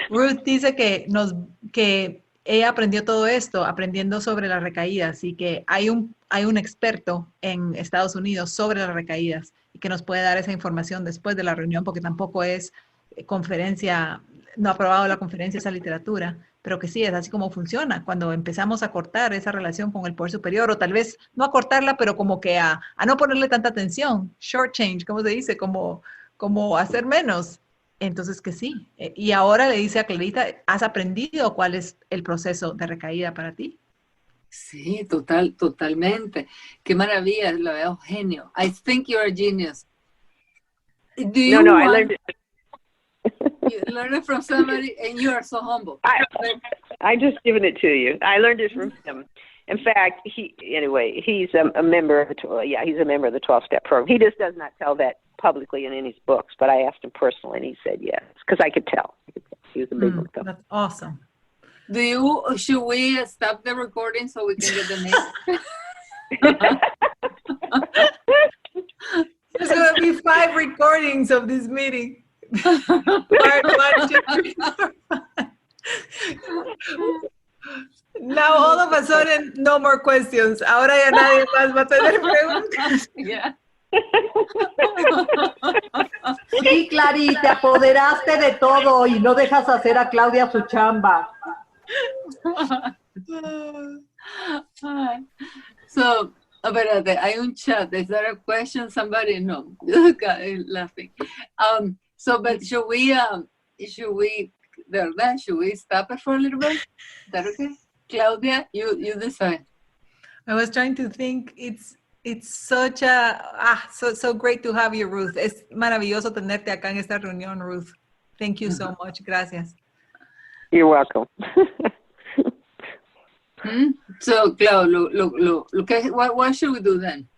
Ruth dice que ella aprendió todo esto aprendiendo sobre las recaídas y que hay un experto en Estados Unidos sobre las recaídas y que nos puede dar esa información después de la reunión porque tampoco es conferencia, no ha aprobado la conferencia esa literatura, pero que sí, es así como funciona. Cuando empezamos a cortar esa relación con el poder superior, o tal vez no a cortarla, pero como que a no ponerle tanta atención, short change, ¿cómo se dice? Como hacer menos. Entonces que sí. Y ahora le dice a Clarita, ¿has aprendido cuál es el proceso de recaída para ti? Sí, totalmente. Qué maravilla, lo veo genio. I think you're a genius. I learned it. You learned it from somebody, and you are so humble. I just given it to you. I learned it from him. In fact, he's a member of he's a member of the 12-step program. He just does not tell that publicly in any of his books, but I asked him personally, and he said yes, because I could tell. He was a big one. That's awesome. Should we stop the recording so we can get the name? There's going to be 5 recordings of this meeting. Part 1, 2, 3, 4, 5. Now all of a sudden, no more questions. Ahora ya nadie más va a tener preguntas. Yeah. Sí, Clary, te apoderaste de todo y no dejas hacer a Claudia su chamba. So, espérate, hay un chat. Is there a question? Somebody? No. Laughing. But should we stop it for a little bit? Is that okay? Claudia, you decide. I was trying to think. It's such so great to have you, Ruth. Es maravilloso tenerte acá en esta reunión, Ruth. Thank you so much. Gracias. You're welcome. So, Claudia, what should we do then?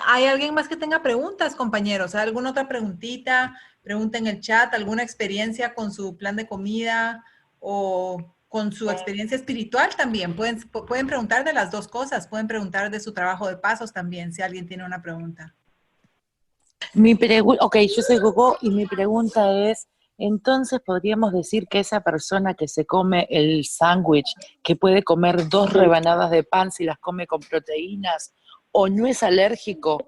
¿Hay alguien más que tenga preguntas, compañeros? ¿Alguna otra preguntita? Pregunta en el chat, ¿alguna experiencia con su plan de comida o con su experiencia espiritual también? Pueden preguntar de las dos cosas. Pueden preguntar de su trabajo de pasos también, si alguien tiene una pregunta. Yo soy Gogo y mi pregunta es, entonces podríamos decir que esa persona que se come el sándwich, que puede comer 2 rebanadas de pan si las come con proteínas, o no es alérgico,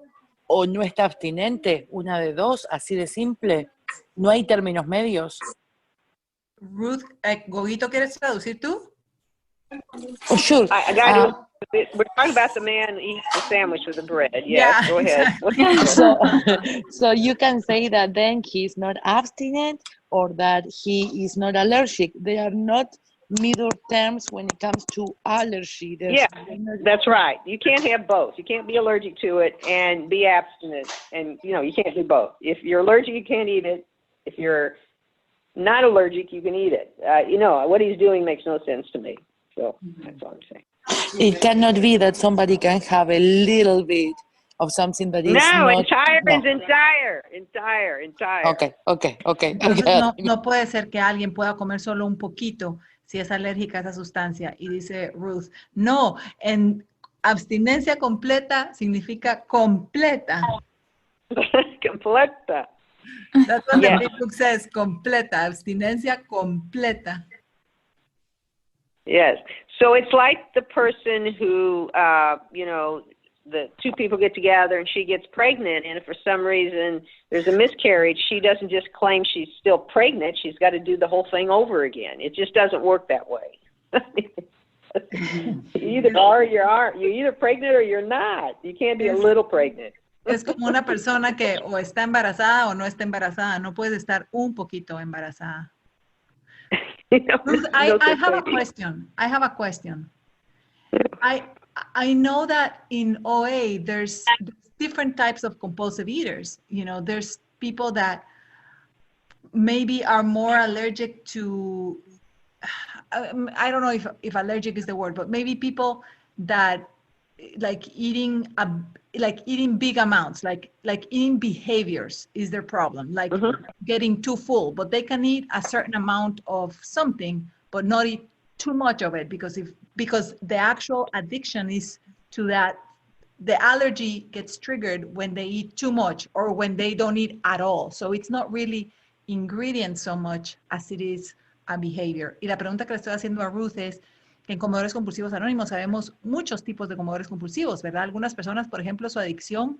o no está abstinente, una de dos, así de simple. No hay términos medios. Ruth, Gogito, ¿quieres traducir tú? Oh, sure. I got it. We're talking about the man who eats the sandwich with the bread. Yes, go ahead. So you can say that then he's not abstinent or that he is not allergic. They are not middle terms when it comes to allergy. That's right. You can't have both. You can't be allergic to it and be abstinent. And, you can't do both. If you're allergic, you can't eat it. If you're not allergic, you can eat it. What he's doing makes no sense to me. So that's all I'm saying. It cannot be that somebody can have a little bit of something that is entire. Okay. Entonces no puede ser que alguien pueda comer solo un poquito si es alérgica a esa sustancia. Y dice Ruth, no, abstinencia completa significa completa. Completa. That's what the big book says, completa, abstinencia completa. Yes. So it's like the person who, the two people get together and she gets pregnant, and if for some reason there's a miscarriage, she doesn't just claim she's still pregnant. She's got to do the whole thing over again. It just doesn't work that way. You either are or you aren't. You're either pregnant or you're not. You can't be a little pregnant. Es como una persona que o está embarazada o no está embarazada. No puedes estar un poquito embarazada. I have a question. I know that in OA there's different types of compulsive eaters. There's people that maybe are more allergic to, I don't know if allergic is the word, but maybe people that like eating big amounts, like eating behaviors is their problem, like getting too full, but they can eat a certain amount of something, but not eat too much of it because the actual addiction is to that. The allergy gets triggered when they eat too much or when they don't eat at all. So it's not really ingredients so much as it is a behavior. Y la pregunta que le estoy haciendo a Ruth es que en Comedores Compulsivos Anónimos sabemos muchos tipos de comedores compulsivos, ¿verdad? Algunas personas, por ejemplo, su adicción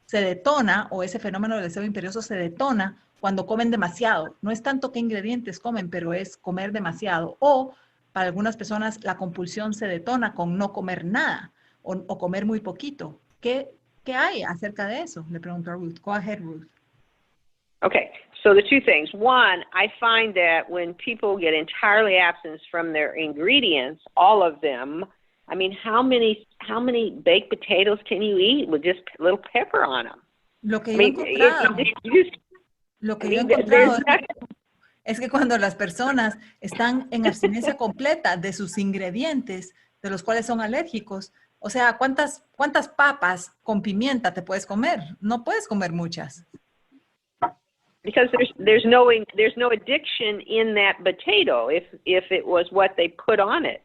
se detona o ese fenómeno del deseo imperioso se detona cuando comen demasiado. No es tanto qué ingredientes comen, pero es comer demasiado. O para algunas personas la compulsión se detona con no comer nada o comer muy poquito. ¿Qué hay acerca de eso? Le pregunto a Ruth. Go ahead, Ruth. Okay, so the two things. One, I find that when people get entirely abstinent from their ingredients, all of them, I mean, how many baked potatoes can you eat with just a little pepper on them? Lo que yo he encontrado es que cuando las personas están en abstinencia completa de sus ingredientes, de los cuales son alérgicos, o sea, ¿cuántas papas con pimienta te puedes comer? No puedes comer muchas. Because there's no addiction in that potato if it was what they put on it.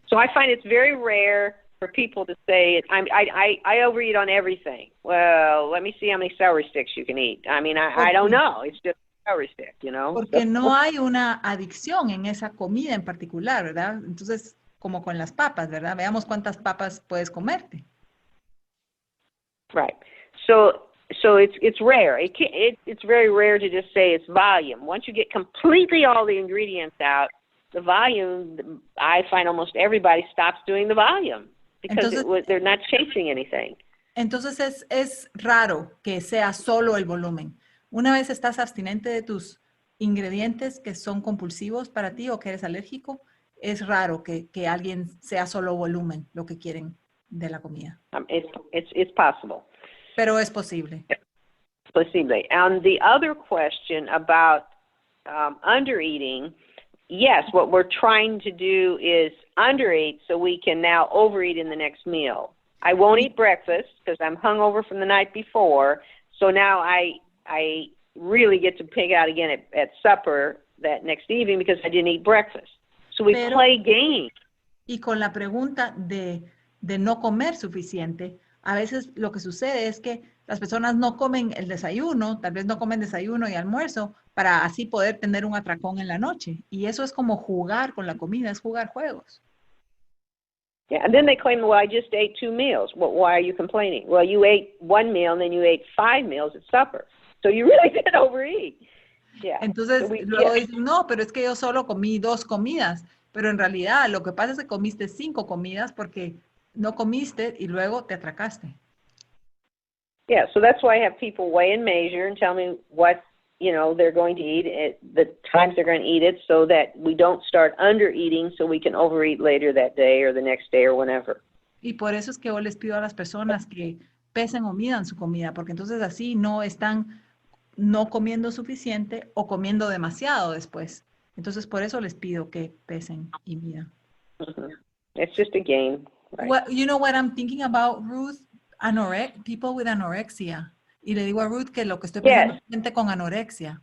So I find it's very rare for people to say I overeat on everything. Well, let me see how many celery sticks you can eat. I mean, I don't know. It's just a celery stick, Porque no hay una adicción en esa comida en particular, ¿verdad? Entonces, como con las papas, ¿verdad? Veamos cuántas papas puedes comerte. Right. So it's rare. It's very rare to just say it's volume. Once you get completely all the ingredients out, the volume, I find almost everybody stops doing the volume because they're not chasing anything. Entonces es raro que sea solo el volumen. Una vez estás abstinente de tus ingredientes que son compulsivos para ti o que eres alérgico, es raro que alguien sea solo volumen lo que quieren de la comida. It's possible. Pero es posible. Posible. And the other question about undereating, yes, what we're trying to do is undereat so we can now overeat in the next meal. I won't eat breakfast because I'm hungover from the night before, so now I really get to pig out again at supper that next evening because I didn't eat breakfast. So we play games. Y con la pregunta de no comer suficiente, a veces lo que sucede es que las personas no comen el desayuno, tal vez no comen desayuno y almuerzo para así poder tener un atracón en la noche. Y eso es como jugar con la comida, es jugar juegos. Yeah, and then they claim, well, I just ate 2 meals. Well, why are you complaining? Well, you ate 1 meal and then you ate 5 meals at supper. So you really did overeat. Yeah. Entonces, luego dicen, no, pero es que yo solo comí 2 comidas. Pero en realidad lo que pasa es que comiste 5 comidas porque no comiste y luego te atracaste. Yeah, so that's why I have people weigh and measure and tell me what, they're going to eat at the times they're going to eat it so that we don't start under eating so we can overeat later that day or the next day or whenever. Y por eso es que yo les pido a las personas que pesen o midan su comida, porque entonces así no están no comiendo suficiente o comiendo demasiado después. Entonces por eso les pido que pesen y midan. Mm-hmm. It's just a game. Right. Well, you know what I'm thinking about, Ruth? People with anorexia. Y le digo a Ruth que lo que estoy pensando es gente con anorexia.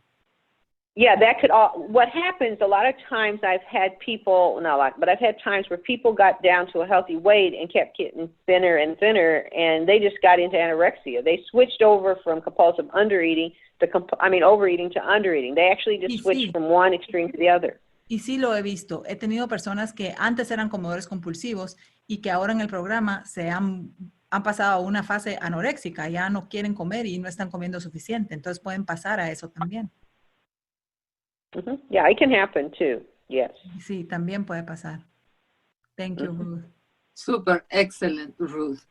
Yeah, that could all, what happens, a lot of times I've had people, not a lot, but I've had times where people got down to a healthy weight and kept getting thinner and thinner, and they just got into anorexia. They switched over from compulsive undereating to, overeating to undereating. They actually just switched from one extreme to the other. Y sí lo he visto. He tenido personas que antes eran comedores compulsivos y que ahora en el programa han pasado a una fase anoréxica, ya no quieren comer y no están comiendo suficiente. Entonces pueden pasar a eso también. Mm-hmm. Yeah, it can happen too. Yes. Sí, también puede pasar. Thank you, Ruth. Super, excellent, Ruth.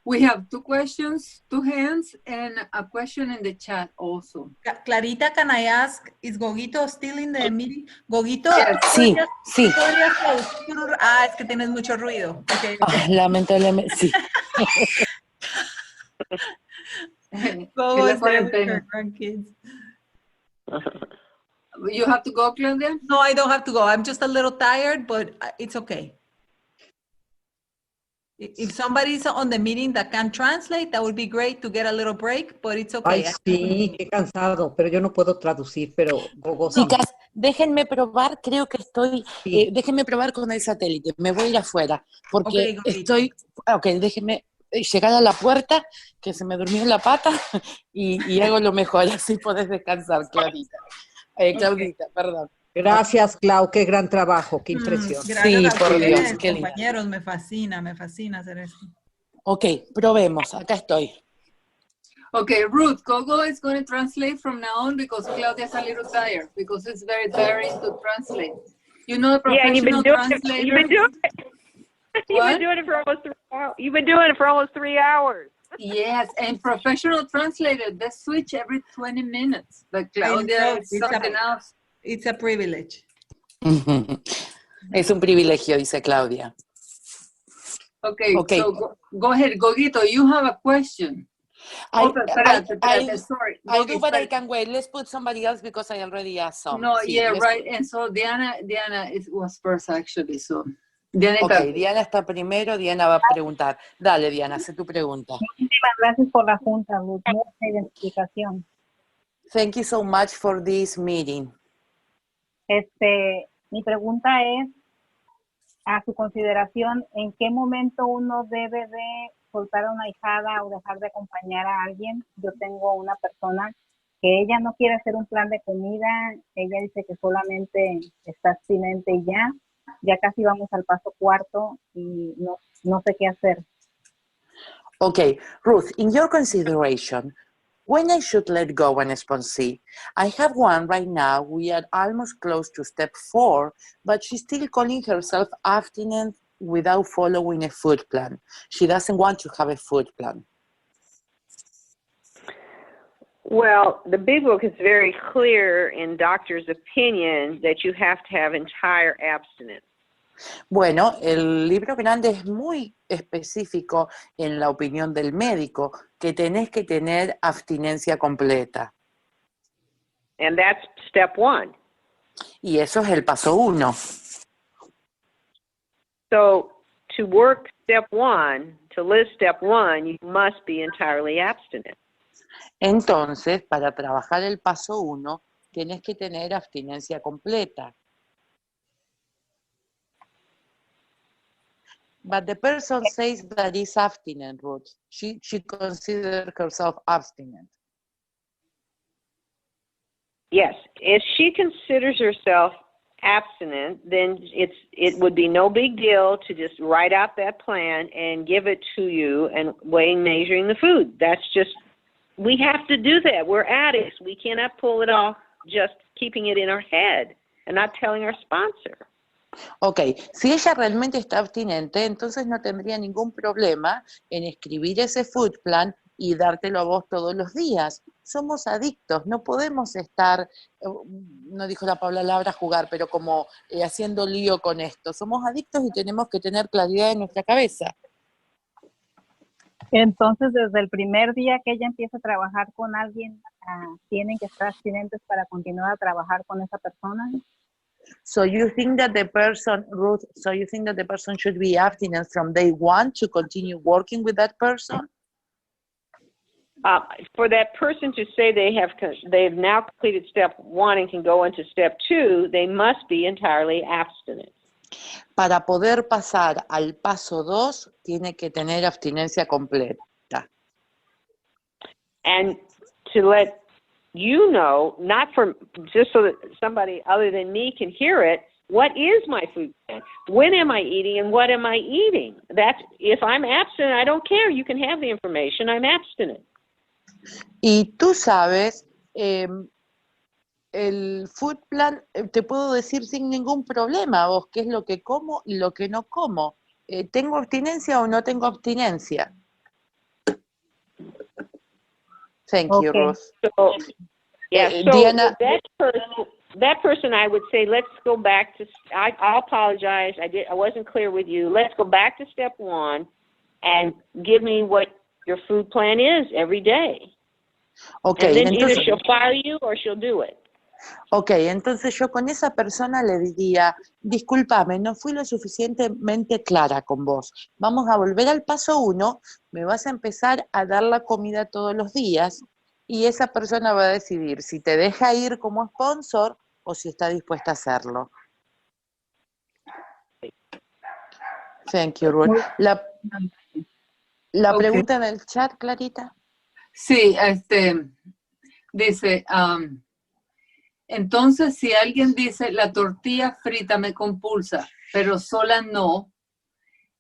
We have 2 questions, 2 hands, and a question in the chat also. Clarita, can I ask, is Gogito still in the meeting? Gogito, sí, sí. ¿Podrías traducir? Es que tienes mucho ruido. Okay. Lamentablemente, sí. Gogo is there with her grandkids. You have to go, Claudia? No, I don't have to go. I'm just a little tired, but it's okay. If somebody's on the meeting that can translate, that would be great to get a little break, but it's okay. Ay, sí, qué cansado, pero yo no puedo traducir, pero Gogo. Chicas, déjenme probar, creo que estoy, déjenme probar con el satélite, me voy a ir afuera, porque déjenme llegar a la puerta, que se me durmió la pata, y hago lo mejor, así podés descansar, Clarita. Claudita, perdón. Gracias, Clau, qué gran trabajo, qué impresión. Sí, por Dios, qué lindo. Compañeros, me fascina hacer esto. Ok, probemos, acá estoy. Okay, Ruth, Gogo is going to translate from now on because Claudia's a little tired, because it's very tiring to translate. You know, a professional translator. You've been doing it for almost 3 hours. You've been doing it for almost 3 hours. Yes, and professional translator, they switch every 20 minutes. But Claudia is something else. It's a privilege. Es un privilegio, dice Claudia. Okay. So go ahead, Gogito, you have a question. Sorry. I do, but I can wait. Let's put somebody else because I already asked some. No, right. And so Diana was first actually, so... Diana Diana está primero, Diana va a preguntar. Dale, Diana, haz tu pregunta. Muchísimas gracias por la junta, Ruth. Mucha identificación. Thank you so much for this meeting. Mi pregunta es, a su consideración, ¿en qué momento uno debe de soltar a una ahijada o dejar de acompañar a alguien? Yo tengo una persona que ella no quiere hacer un plan de comida, ella dice que solamente está abstinente y ya casi vamos al paso 4 y no sé qué hacer. Okay, Ruth, in your consideration, when I should let go and sponsee, I have one right now. We are almost close to step 4, but she's still calling herself abstinent without following a food plan. She doesn't want to have a food plan. Well, the big book is very clear in doctor's opinion that you have to have entire abstinence. Bueno, el libro grande es muy específico en la opinión del médico, que tenés que tener abstinencia completa. And that's step 1. Y eso es el paso 1. So, to work step 1, to live step 1, you must be entirely abstinent. Entonces, para trabajar el paso 1, tienes que tener abstinencia completa. But the person says that is abstinent, Ruth. She considers herself abstinent. Yes, if she considers herself abstinent, then it would be no big deal to just write out that plan and give it to you and weighing, measuring the food. That's just, we have to do that. We're addicts. We cannot pull it off just keeping it in our head and not telling our sponsor. Ok, si ella realmente está abstinente, entonces no tendría ningún problema en escribir ese food plan y dártelo a vos todos los días. Somos adictos, no podemos estar, no dijo la palabra jugar, pero como haciendo lío con esto. Somos adictos y tenemos que tener claridad en nuestra cabeza. Entonces, desde el primer día que ella empieza a trabajar con alguien, ¿tienen que estar abstinentes para continuar a trabajar con esa persona? So you think that the person, Ruth, should be abstinent from day 1 to continue working with that person? For that person to say they've now completed step 1 and can go into step 2, they must be entirely abstinent. Para poder pasar al paso 2, tiene que tener abstinencia completa. And to let you know, not for just so that somebody other than me can hear it, what is my food plan? When am I eating and what am I eating? That's, if I'm abstinent, I don't care. You can have the information. I'm abstinent. Y tú sabes, el food plan, te puedo decir sin ningún problema vos qué es lo que como y lo que no como. ¿Tengo abstinencia o no tengo abstinencia? Thank you, Ruth. So, yeah, so Diana, that person, I would say, let's go back to, I apologize, I wasn't clear with you. Let's go back to step 1 and give me what your food plan is every day. Okay, and then entonces, either she'll fire you or she'll do it. Ok, entonces yo con esa persona le diría, discúlpame, no fui lo suficientemente clara con vos. Vamos a volver al paso 1, me vas a empezar a dar la comida todos los días y esa persona va a decidir si te deja ir como sponsor o si está dispuesta a hacerlo. Thank you, Ruth. La pregunta en el chat, Clarita. Sí, dice, entonces si alguien dice la tortilla frita me compulsa, pero sola no,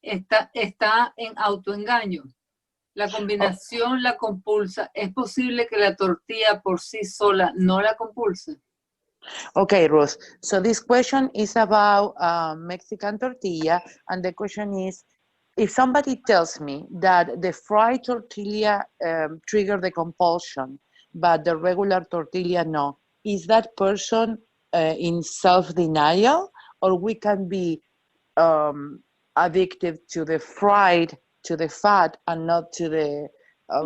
está en autoengaño. La combinación la compulsa. ¿Es posible que la tortilla por sí sola no la compulse? Okay, Ruth. So this question is about Mexican tortilla, and the question is, if somebody tells me that the fried tortilla trigger the compulsion, but the regular tortilla no, is that person in self-denial, or we can be addicted to the fried, to the fat, and not to the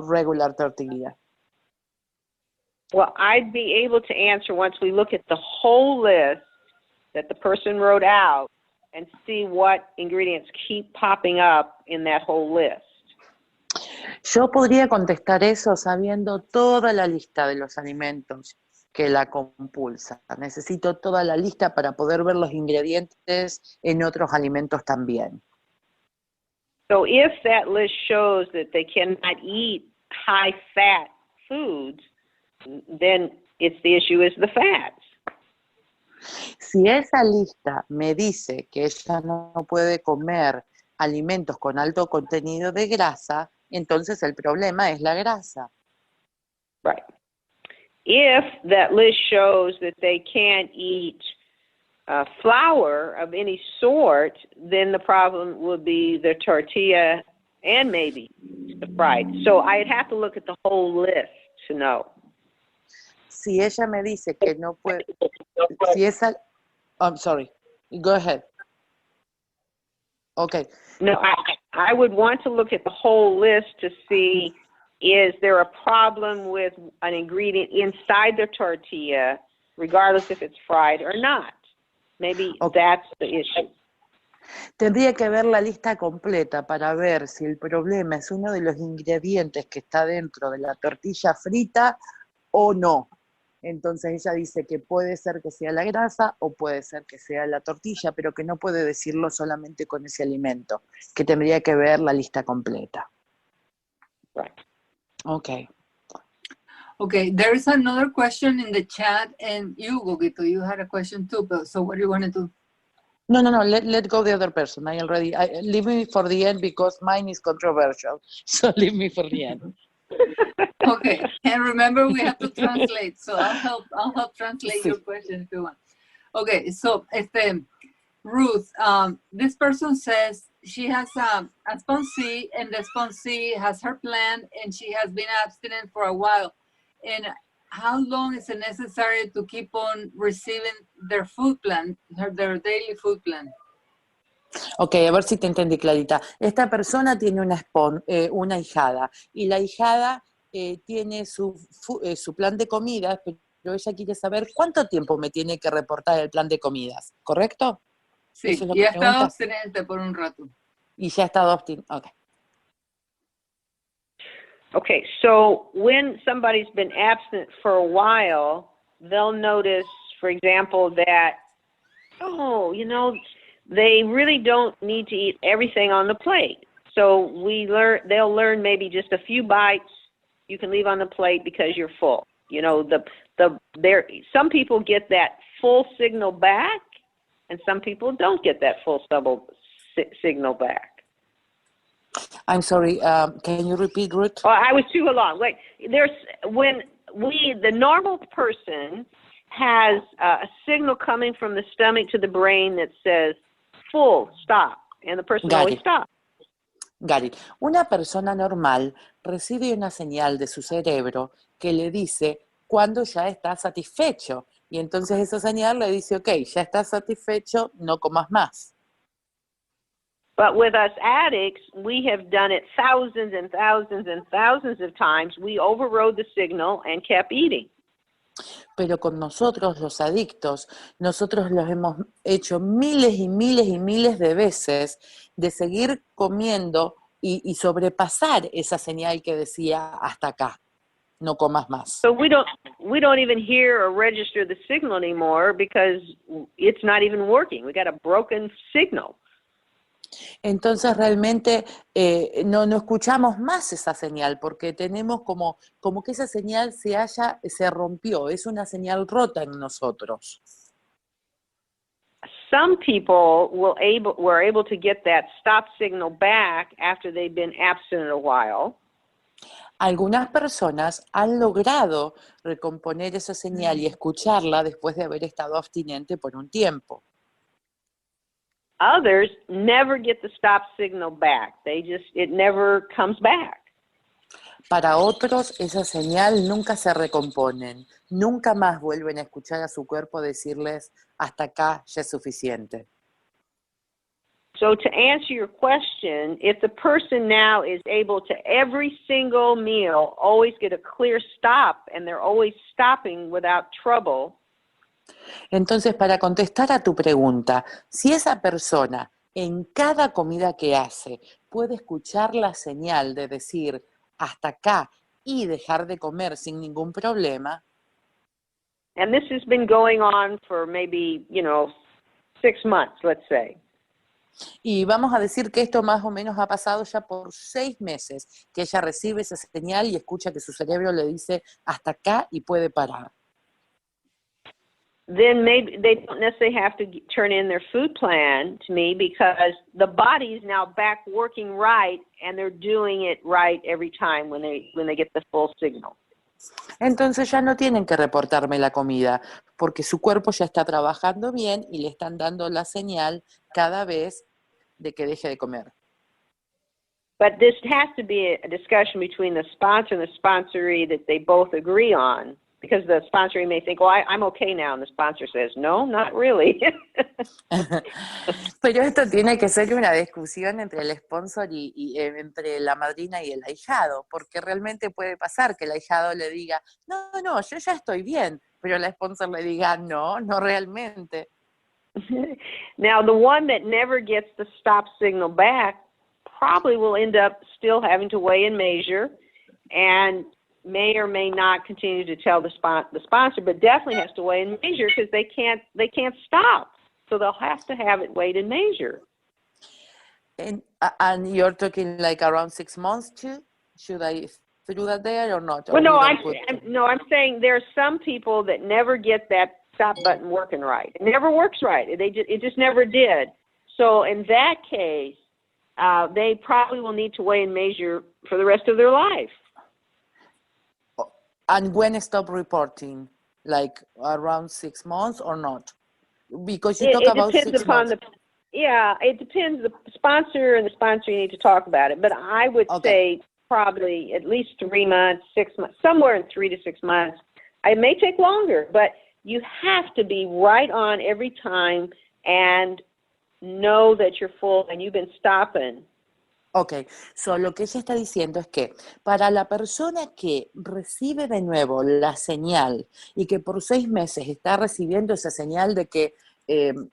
regular tortilla? Well, I'd be able to answer once we look at the whole list that the person wrote out and see what ingredients keep popping up in that whole list. Yo podría contestar eso sabiendo toda la lista de los alimentos que la compulsan. Necesito toda la lista para poder ver los ingredientes en otros alimentos también. So if that list shows that they cannot eat high-fat foods, then it's the issue is the fats. Si esa lista me dice que ella no puede comer alimentos con alto contenido de grasa, entonces el problema es la grasa. Right. If that list shows that they can't eat flour of any sort, then the problem would be the tortilla and maybe the fried. So I'd have to look at the whole list to know. Si ella me dice que no puede, si esa, I'm sorry, go ahead. Okay. No, I would want to look at the whole list to see, is there a problem with an ingredient inside the tortilla, regardless if it's fried or not? Maybe that's the issue. Tendría que ver la lista completa para ver si el problema es uno de los ingredientes que está dentro de la tortilla frita o no. Entonces ella dice que puede ser que sea la grasa o puede ser que sea la tortilla, pero que no puede decirlo solamente con ese alimento, que tendría que ver la lista completa. Right. Okay. Okay, there is another question in the chat, and you, Gogito, you had a question too, but so what do you want to do? No, let go the other person. Leave me for the end because mine is controversial. So leave me for the end. Okay, and remember we have to translate, so I'll help translate your question if you want. Okay, so Ruth, this person says she has a sponsee, and the sponsee has her plan, and she has been abstinent for a while. And how long is it necessary to keep on receiving their food plan, their daily food plan? Ok, a ver si te entendí, Clarita. Esta persona tiene una ahijada, y la ahijada tiene su plan de comidas, pero ella quiere saber cuánto tiempo me tiene que reportar el plan de comidas, ¿correcto? Sí, y ha estado abstinente por un rato. Y ya ha estado abstinente, ok. Okay, so when somebody's been abstinent for a while, they'll notice, for example, that, oh, you know, they really don't need to eat everything on the plate. So they'll learn maybe just a few bites you can leave on the plate because you're full. You know, some people get that full signal back, and some people don't get that full signal back. I'm sorry, can you repeat, Ruth? Oh, I was too long. Wait, the normal person has a signal coming from the stomach to the brain that says, full, stop, and the person always stops. Got it. Una persona normal recibe una señal de su cerebro que le dice cuando ya está satisfecho. Y entonces esa señal le dice, ok, ya estás satisfecho, no comas más. But with us addicts, we have done it thousands and thousands and thousands of times. We overrode the signal and kept eating. Pero con nosotros, los adictos, nosotros los hemos hecho miles y miles y miles de veces de seguir comiendo y sobrepasar esa señal que decía hasta acá, no comas más. So we don't even hear or register the signal anymore because it's not even working. We got a broken signal. Entonces realmente no escuchamos más esa señal porque tenemos como que esa señal se rompió, es una señal rota en nosotros. Some people were able to get that stop signal back after they've been abstinent a while. Algunas personas han logrado recomponer esa señal y escucharla después de haber estado abstinente por un tiempo. Others never get the stop signal back. It never comes back. Para otros, esa señal nunca se recomponen. Nunca más vuelven a escuchar a su cuerpo decirles, hasta acá ya es suficiente. So to answer your question, if the person now is able to every single meal always get a clear stop and they're always stopping without trouble. Entonces, para contestar a tu pregunta, si esa persona en cada comida que hace puede escuchar la señal de decir hasta acá y dejar de comer sin ningún problema. And this has been going on for maybe, 6 months, let's say. Y vamos a decir que esto más o menos ha pasado ya por 6 meses, que ella recibe esa señal y escucha que su cerebro le dice hasta acá y puede parar. Then maybe they don't necessarily have to turn in their food plan to me because the body is now back working right and they're doing it right every time when they get the full signal. Entonces ya no tienen que reportarme la comida porque su cuerpo ya está trabajando bien y le están dando la señal cada vez de que deje de comer. But this has to be a discussion between the sponsor and the sponsoree that they both agree on. Because the sponsoree may think, I'm okay now, and the sponsor says, no, not really. Pero esto tiene que ser una discusión entre el sponsor y entre la madrina y el ahijado, porque realmente puede pasar que el ahijado le diga, no, yo ya estoy bien, pero la sponsor le diga, no realmente. Now, the one that never gets the stop signal back probably will end up still having to weigh and measure, and may or may not continue to tell the sponsor, but definitely has to weigh and measure because they can't stop. So they'll have to have it weighed and measured. And you're talking like around 6 months too? Should I throw that there or not? Well, no, I'm saying there are some people that never get that stop button working right. It never works right. It just never did. So in that case, they probably will need to weigh and measure for the rest of their life. And when stop reporting, like around 6 months or not? Because you talk about 6 months. It depends. The sponsor and the sponsor need to talk about it. But I would say probably at least 3 months, 6 months, somewhere in 3 to 6 months. It may take longer, but you have to be right on every time and know that you're full and you've been stopping. Ok, so lo que ella está diciendo es que para la persona que recibe de nuevo la señal y que por 6 meses está recibiendo esa señal de que,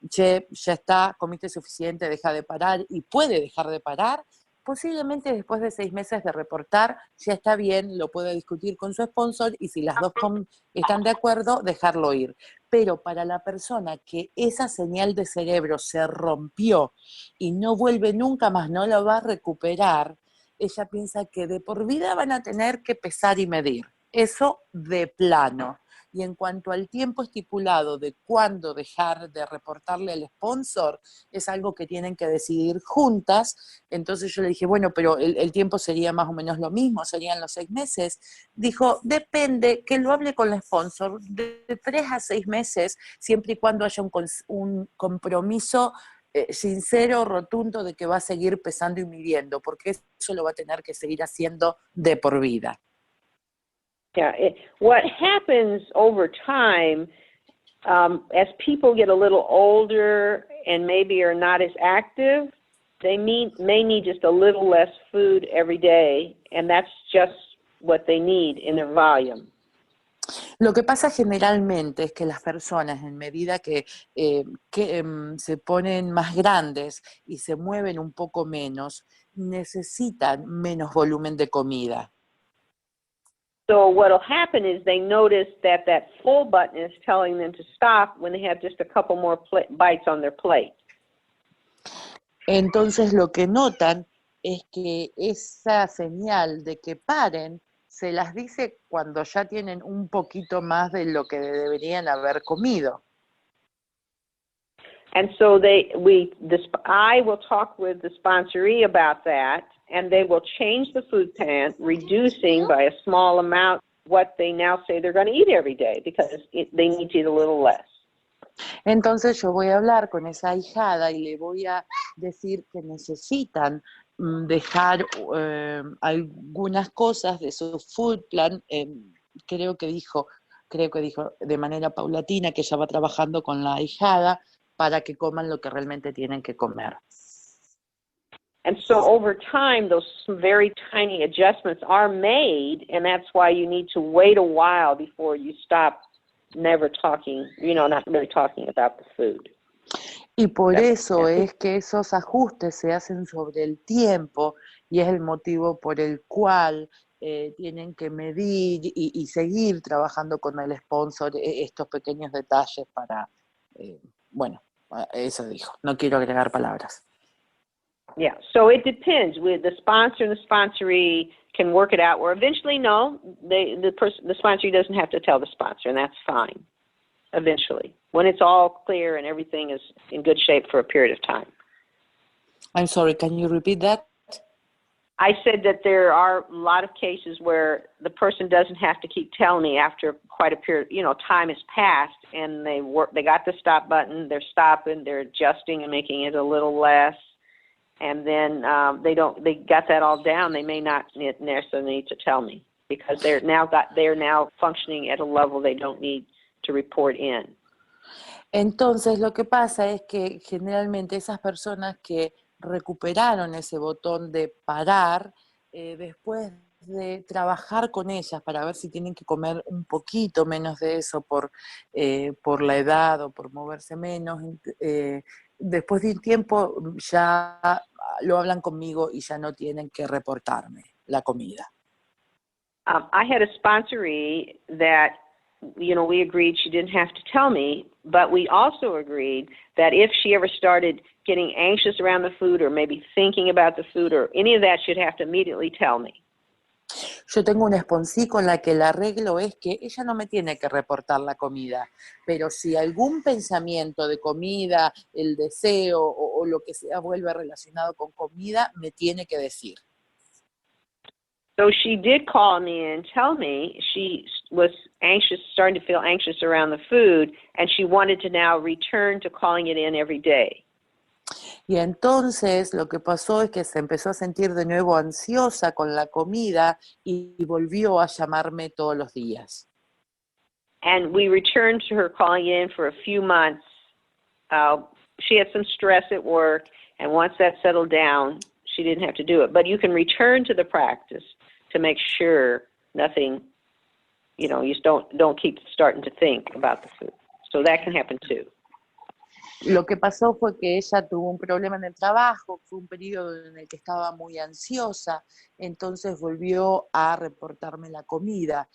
che, ya está, comiste suficiente, deja de parar y puede dejar de parar, posiblemente después de 6 meses de reportar, ya está bien, lo puede discutir con su sponsor y si las dos están de acuerdo, dejarlo ir. Pero para la persona que esa señal de cerebro se rompió y no vuelve nunca más, no lo va a recuperar, ella piensa que de por vida van a tener que pesar y medir. Eso de plano. Y en cuanto al tiempo estipulado de cuándo dejar de reportarle al sponsor, es algo que tienen que decidir juntas. Entonces yo le dije, bueno, pero el tiempo sería más o menos lo mismo, serían los 6 meses. Dijo, depende, que lo hable con el sponsor, de 3 a 6 meses, siempre y cuando haya un compromiso sincero, rotundo, de que va a seguir pesando y midiendo, porque eso lo va a tener que seguir haciendo de por vida. Yeah, what happens over time, as people get a little older and maybe are not as active, they may need just a little less food every day, and that's just what they need in their volume. Lo que pasa generalmente es que las personas, en medida que se ponen más grandes y se mueven un poco menos, necesitan menos volumen de comida. So what will happen is they notice that full button is telling them to stop when they have just a couple more bites on their plate. Entonces lo que notan es que esa señal de que paren se las dice cuando ya tienen un poquito más de lo que deberían haber comido. And so I will talk with the sponsoree about that, and they will change the food plan, reducing by a small amount what they now say they're going to eat every day, because they need to eat a little less. Entonces yo voy a hablar con esa ahijada y le voy a decir que necesitan dejar algunas cosas de su food plan. Creo que dijo de manera paulatina que ella va trabajando con la ahijada para que coman lo que realmente tienen que comer. And so over time, those very tiny adjustments are made, and that's why you need to wait a while before you stop never talking, not really talking about the food. Y por eso es que esos ajustes se hacen sobre el tiempo, y es el motivo por el cual tienen que medir y seguir trabajando con el sponsor estos pequeños detalles para, eso dijo, no quiero agregar palabras. Yeah, so it depends. With the sponsor and the sponsoree can work it out, or eventually, no, the sponsoree doesn't have to tell the sponsor, and that's fine, eventually, when it's all clear and everything is in good shape for a period of time. I'm sorry, can you repeat that? I said that there are a lot of cases where the person doesn't have to keep telling me after quite a period, time has passed, and they got the stop button, they're stopping, they're adjusting and making it a little less. And then they got that all down. They may not necessarily need to tell me, because they're now functioning at a level they don't need to report in. Entonces lo que pasa es que generalmente esas personas que recuperaron ese botón de parar, después de trabajar con ellas para ver si tienen que comer un poquito menos de eso por la edad o por moverse menos, después de un tiempo ya lo hablan conmigo y ya no tienen que reportarme la comida. I had a sponsoree that, we agreed she didn't have to tell me, but we also agreed that if she ever started getting anxious around the food or maybe thinking about the food or any of that, she'd have to immediately tell me. Yo tengo una sponsí con la que el arreglo es que ella no me tiene que reportar la comida, pero si algún pensamiento de comida, el deseo o lo que sea vuelve relacionado con comida, me tiene que decir. So she did call me and tell me she was anxious, starting to feel anxious around the food, and she wanted to now return to calling it in every day. Y entonces lo que pasó es que se empezó a sentir de nuevo ansiosa con la comida y volvió a llamarme todos los días. And we returned to her calling in for a few months. She had some stress at work, and once that settled down, she didn't have to do it. But you can return to the practice to make sure nothing, you just don't keep starting to think about the food. So that can happen too. Lo que pasó fue que ella tuvo un problema en el trabajo, fue un periodo en el que estaba muy ansiosa, entonces volvió a reportarme la comida.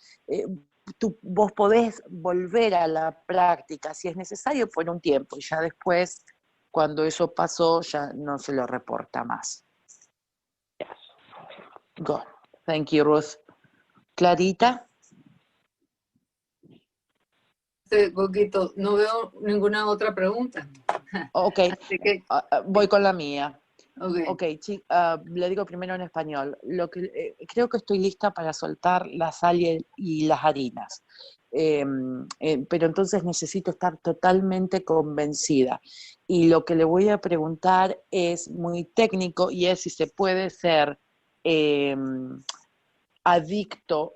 Vos podés volver a la práctica si es necesario por un tiempo, y ya después, cuando eso pasó, ya no se lo reporta más. Yes. Good. Thank you, Ruth. Clarita. Poquito, no veo ninguna otra pregunta. Ok, Así que, voy con la mía. okay. Ok, le digo primero en español. Creo que estoy lista para soltar la sal y las harinas. Pero entonces necesito estar totalmente convencida. Y lo que le voy a preguntar es muy técnico y es si se puede ser adicto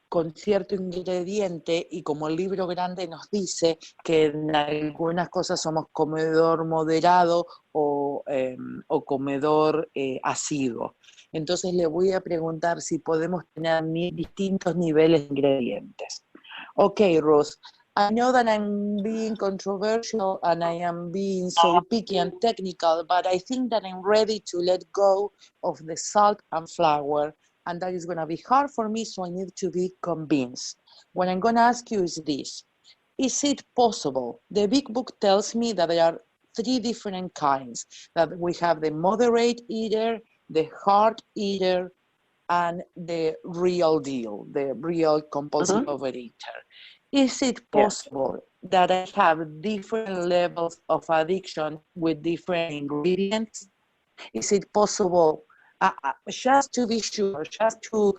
con cierto ingrediente, y como el libro grande nos dice que en algunas cosas somos comedor moderado o comedor asiduo. Entonces le voy a preguntar si podemos tener distintos niveles de ingredientes. Okay, Ruth, I know that I'm being controversial and I am being so picky and technical, but I think that I'm ready to let go of the salt and flour, and that is going to be hard for me, so I need to be convinced. What I'm going to ask you is this. Is it possible? The big book tells me that there are 3 different kinds, that we have the moderate eater, the hard eater, and the real deal, the real compulsive overeater. Is it possible that I have different levels of addiction with different ingredients? Is it possible, just to be sure, just to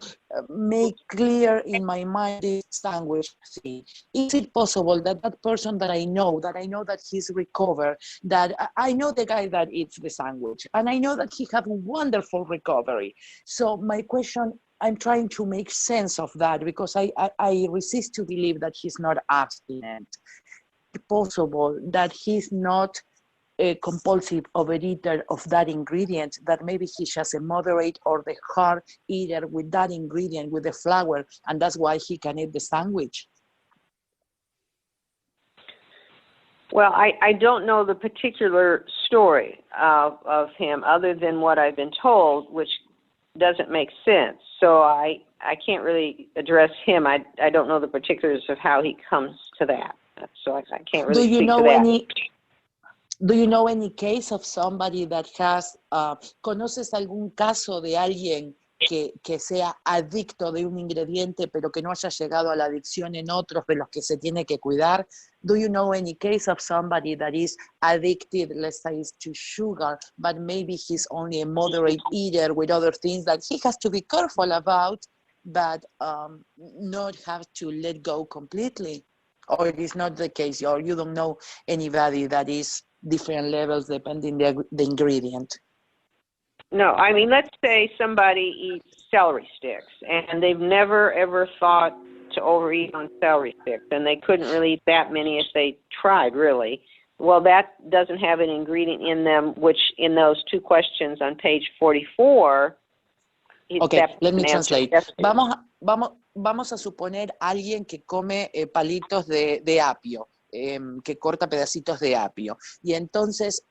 make clear in my mind this sandwich thing, is it possible that that person that I know that he's recovered, that I know the guy that eats the sandwich, and I know that he had wonderful recovery. So my question, I'm trying to make sense of that, because I resist to believe that he's not abstinent. Is it possible that he's not a compulsive overeater of that ingredient, that maybe he's just a moderate or the hard eater with that ingredient, with the flour, and that's why he can eat the sandwich? Well, I don't know the particular story of him other than what I've been told, which doesn't make sense. So I can't really address him. I don't know the particulars of how he comes to that. So I can't really speak to that. Do you know any case of somebody that has, ¿conoces algún caso de alguien que sea adicto de un ingrediente pero que no haya llegado a la adicción en otros de los que se tiene que cuidar? Do you know any case of somebody that is addicted, let's say, to sugar, but maybe he's only a moderate eater with other things that he has to be careful about, but not have to let go completely? Or it is not the case, or you don't know anybody that is different levels depending the ingredient? No, I mean, let's say somebody eats celery sticks and they've never ever thought to overeat on celery sticks, and they couldn't really eat that many if they tried, really. Well, that doesn't have an ingredient in them, which in those 2 questions on page 44. Okay, let me translate. Vamos a suponer alguien que come palitos de apio, que corta pedacitos de apio, y entonces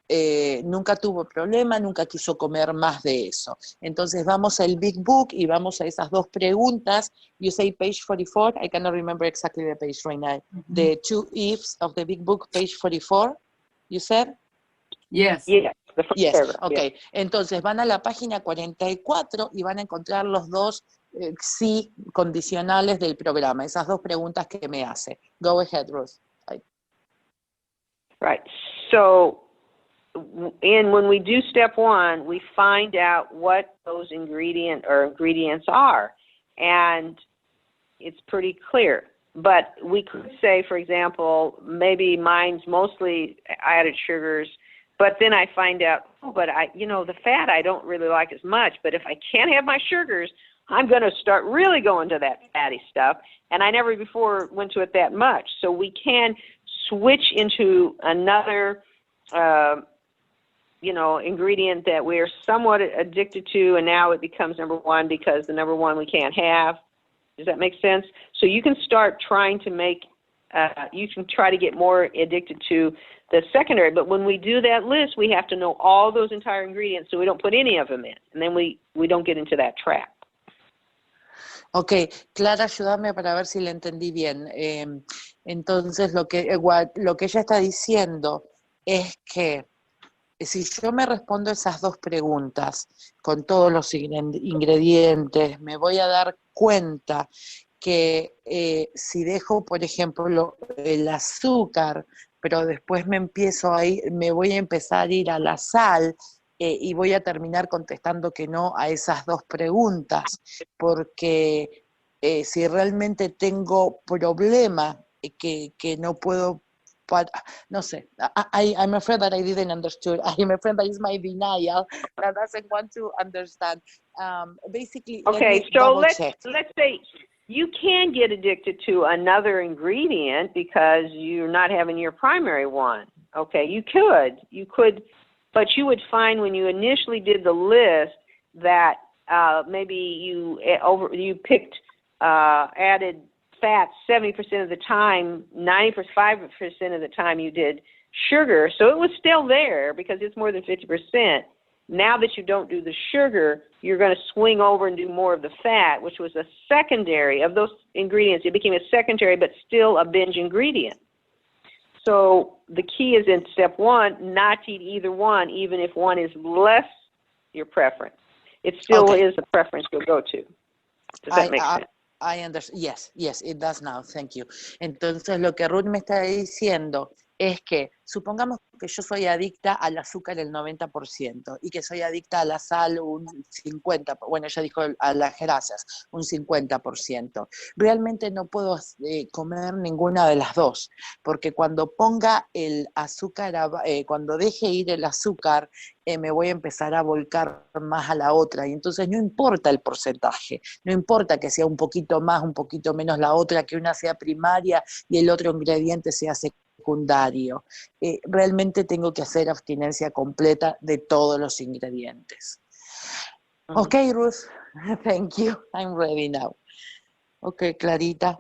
nunca tuvo problema, nunca quiso comer más de eso. Entonces vamos al Big Book y vamos a esas 2 preguntas. You say page 44, I cannot remember exactly the page right now. Mm-hmm. The 2 ifs of the Big Book, page 44, you said? Yes. Yeah. Yes, okay. Entonces van a la página 44 y van a encontrar los 2 sí condicionales del programa, esas 2 preguntas que me hace. Go ahead, Ruth. Right. So when we do step 1, we find out what those ingredients are, and it's pretty clear. But we could say, for example, maybe mine's mostly added sugars, but then I find out, the fat I don't really like as much, but if I can't have my sugars, I'm going to start really going to that fatty stuff, and I never before went to it that much. So we can switch into another, ingredient that we're somewhat addicted to, and now it becomes number 1 because the number 1 we can't have. Does that make sense? So you can start trying to you can try to get more addicted to the secondary. But when we do that list, we have to know all those entire ingredients so we don't put any of them in. And then we don't get into that trap. Ok, Clara, ayúdame para ver si le entendí bien. Entonces, lo que ella está diciendo es que si yo me respondo esas dos preguntas con todos los ingredientes, me voy a dar cuenta que si dejo, por ejemplo, el azúcar, pero después me voy a empezar a ir a la sal, y voy a terminar contestando que no a esas dos preguntas, porque si realmente tengo problema que no puedo, no sé, I'm afraid that I didn't understood. I'm afraid that is my denial that doesn't want to understand. Basically, okay, so let's say you can get addicted to another ingredient because you're not having your primary one. Okay, you could, but you would find when you initially did the list that maybe you added fat 70% of the time, 95% of the time you did sugar. So it was still there because it's more than 50%. Now that you don't do the sugar, you're going to swing over and do more of the fat, which was a secondary of those ingredients. It became a secondary, but still a binge ingredient. So the key is in step one, not to eat either one, even if one is less your preference. It still is a preference you'll go to. Does that make sense? I understand. Yes, it does now. Thank you. Entonces, lo que Ruth me está diciendo es que, supongamos que yo soy adicta al azúcar el 90% y que soy adicta a la sal un 50%, bueno, ella dijo a las grasas, un 50%. Realmente no puedo comer ninguna de las dos, porque cuando ponga el azúcar, cuando deje ir el azúcar, me voy a empezar a volcar más a la otra, y entonces no importa el porcentaje, no importa que sea un poquito más, un poquito menos la otra, que una sea primaria y el otro ingrediente sea secundario. Realmente tengo que hacer abstinencia completa de todos los ingredientes. Okay, Ruth, thank you. I'm ready now. Okay, Clarita.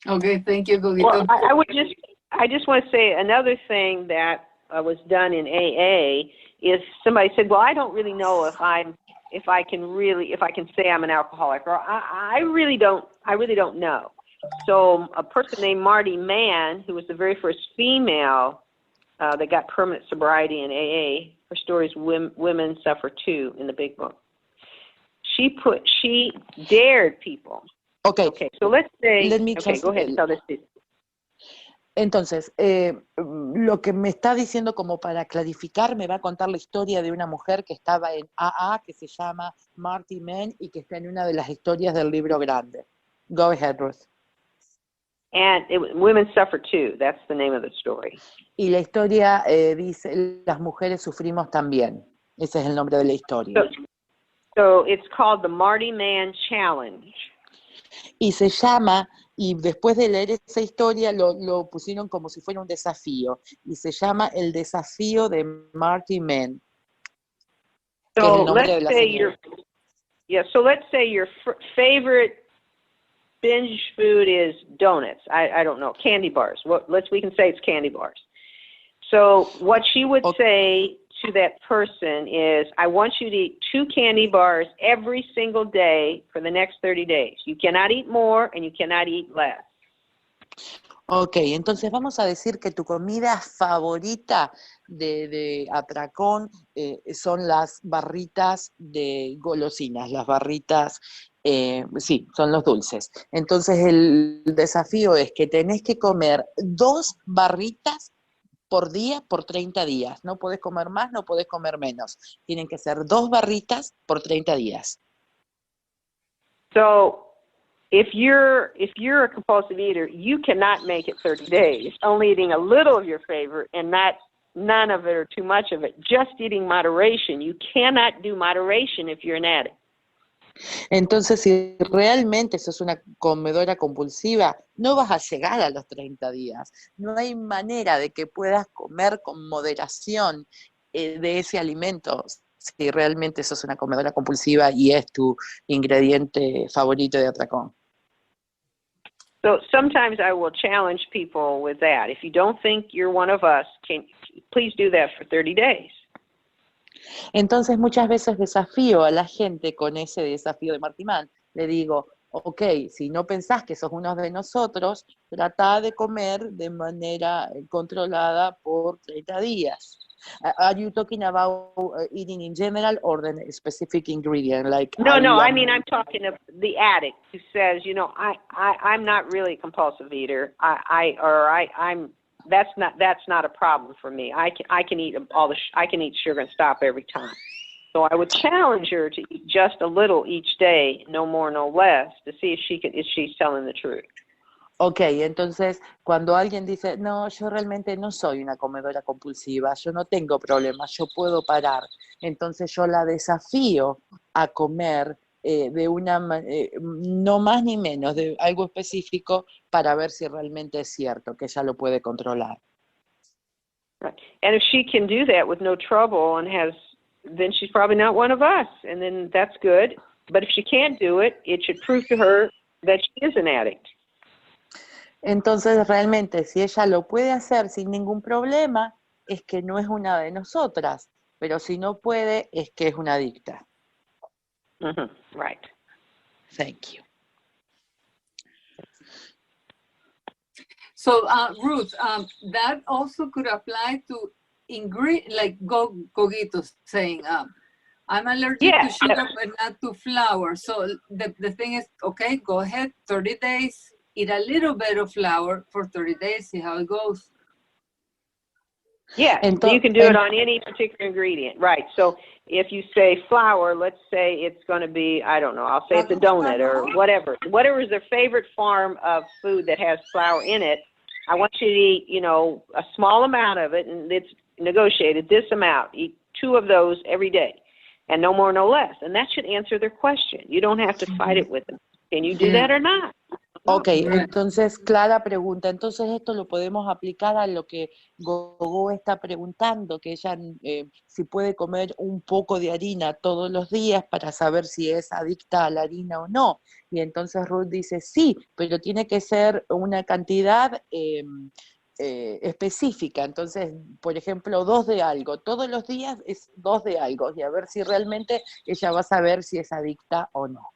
Okay, thank you, Gogito. Well, I just want to say another thing that was done in AA is somebody said, well, I don't really know if I can say I'm an alcoholic, or I really don't know. So a person named Marty Mann, who was the very first female that got permanent sobriety in AA, her story is Women Suffer Too in the big book. She dared people. Okay, so let's say, go ahead, tell this. Entonces, lo que me está diciendo, como para clarificar, me va a contar la historia de una mujer que estaba en AA, que se llama Marty Mann, y que está en una de las historias del libro grande. Go ahead, Ruth. And Women Suffer Too, that's the name of the story. Y la historia dice, las mujeres sufrimos también. Ese es el nombre de la historia. So it's called the Marty Mann Challenge. Y se llama, y después de leer esa historia lo pusieron como si fuera un desafío, y se llama el desafío de Marty Mann. So let's say your favorite binge food is donuts. I don't know, candy bars. We can say it's candy bars. So what she would say to that person is, I want you to eat 2 candy bars every single day for the next 30 days. You cannot eat more and you cannot eat less. Ok, entonces vamos a decir que tu comida favorita de atracón son las barritas de golosinas, las barritas, sí, son los dulces. Entonces el desafío es que tenés que comer 2 barritas por día por 30 días. No podés comer más, no podés comer menos. Tienen que ser 2 barritas por 30 días. So, if you're a compulsive eater, you cannot make it 30 days. Only eating a little of your favorite and none of it or too much of it. Just eating moderation. You cannot do moderation if you're an addict. Entonces, si realmente sos una comedora compulsiva, no vas a llegar a los 30 días. No hay manera de que puedas comer con moderación de ese alimento si realmente sos una comedora compulsiva y es tu ingrediente favorito de atracón. So sometimes I will challenge people with that. If you don't think you're one of us, please do that for 30 days. Entonces muchas veces desafío a la gente con ese desafío de Martimán. Le digo, ok, si no pensás que sos uno de nosotros, trata de comer de manera controlada por 30 días. Are you talking about eating in general or the specific ingredient? Like No, I mean, I'm talking of the addict who says, you know, I'm not really a compulsive eater. That's not a problem for me. I can eat I can eat sugar and stop every time. So I would challenge her to eat just a little each day, no more, no less, to see if she's telling the truth. Ok, entonces cuando alguien dice, no, yo realmente no soy una comedora compulsiva, yo no tengo problemas, yo puedo parar, entonces yo la desafío a comer de una no más ni menos, de algo específico para ver si realmente es cierto, que ella lo puede controlar. Right. And if she can do that with no trouble and then she's probably not one of us, and then that's good. But if she can't do it, it should prove to her that she is an addict. Entonces realmente si ella lo puede hacer sin ningún problema, es que no es una de nosotras, pero si no puede, es que es una adicta. Mm-hmm. Right. Thank you. So, Ruth, that also could apply to like Gogitos saying, I'm allergic to sugar, but not to flour. So the thing is, okay, go ahead, 30 days, eat a little bit of flour for 30 days, see how it goes. Yeah, you can do it on any particular ingredient, right? So if you say flour, let's say it's going to be, I don't know, I'll say it's a donut or whatever. Whatever is their favorite form of food that has flour in it, I want you to eat, you know, a small amount of it, and it's negotiated this amount. Eat 2 of those every day, and no more, no less. And that should answer their question. You don't have to fight it with them. Can you do that or not? Ok, entonces, clara pregunta. Entonces esto lo podemos aplicar a lo que Gogo está preguntando, que ella si puede comer un poco de harina todos los días para saber si es adicta a la harina o no. Y entonces Ruth dice, sí, pero tiene que ser una cantidad específica. Entonces, por ejemplo, 2 de algo. Todos los días es 2 de algo. Y a ver si realmente ella va a saber si es adicta o no.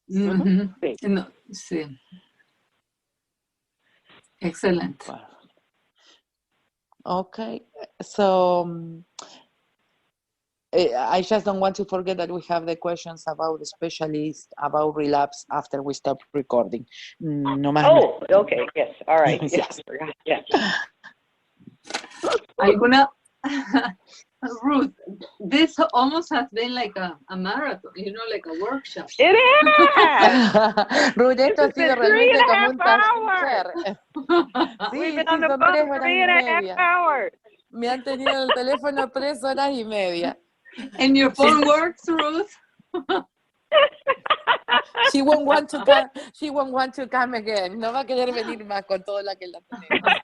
Mm-hmm. No, sí. Excellent. Okay, so I just don't want to forget that we have the questions about the specialist, about relapse after we stop recording. No más. Oh, okay, yes, all right. Yes. Yeah. ¿Alguna? Ruth, this almost has been like a marathon, you know, like a workshop. It is! Ruth, esto ha sido realmente como un taller. Sí, We've been on the son phone 3 for horas y 3.5 media. hours. Me han tenido en el teléfono 3 horas y media. And your phone works, Ruth? She won't want to come again. No va a querer venir más con toda la que la tenemos.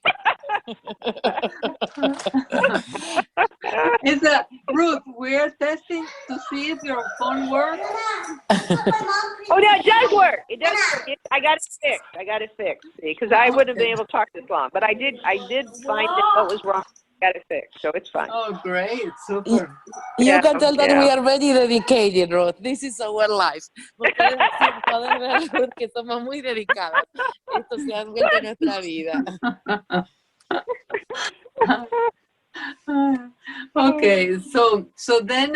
Ruth, we're testing to see if your phone works. Oh, yeah, it does work. It does work. I got it fixed. Because I wouldn't have been able to talk this long. But I did find what was wrong. Got it fixed, so it's fine. Oh, great. Super. You can tell that we are very dedicated, Ruth. This is our life. Ustedes pueden ver, Ruth, que somos muy dedicadas. Esto se ha vuelto nuestra vida. Okay, so then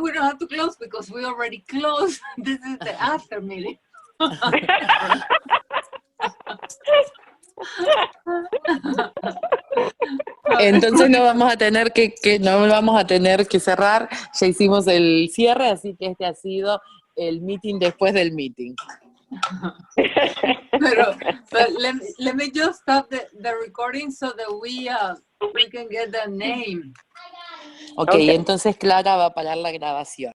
we don't have to close because we already closed. This is the after meeting. Entonces no vamos a tener que cerrar. Ya hicimos el cierre, así que este ha sido el meeting después del meeting. But let me just stop the recording so that we can get the name. Okay, entonces Clara va a parar la grabación.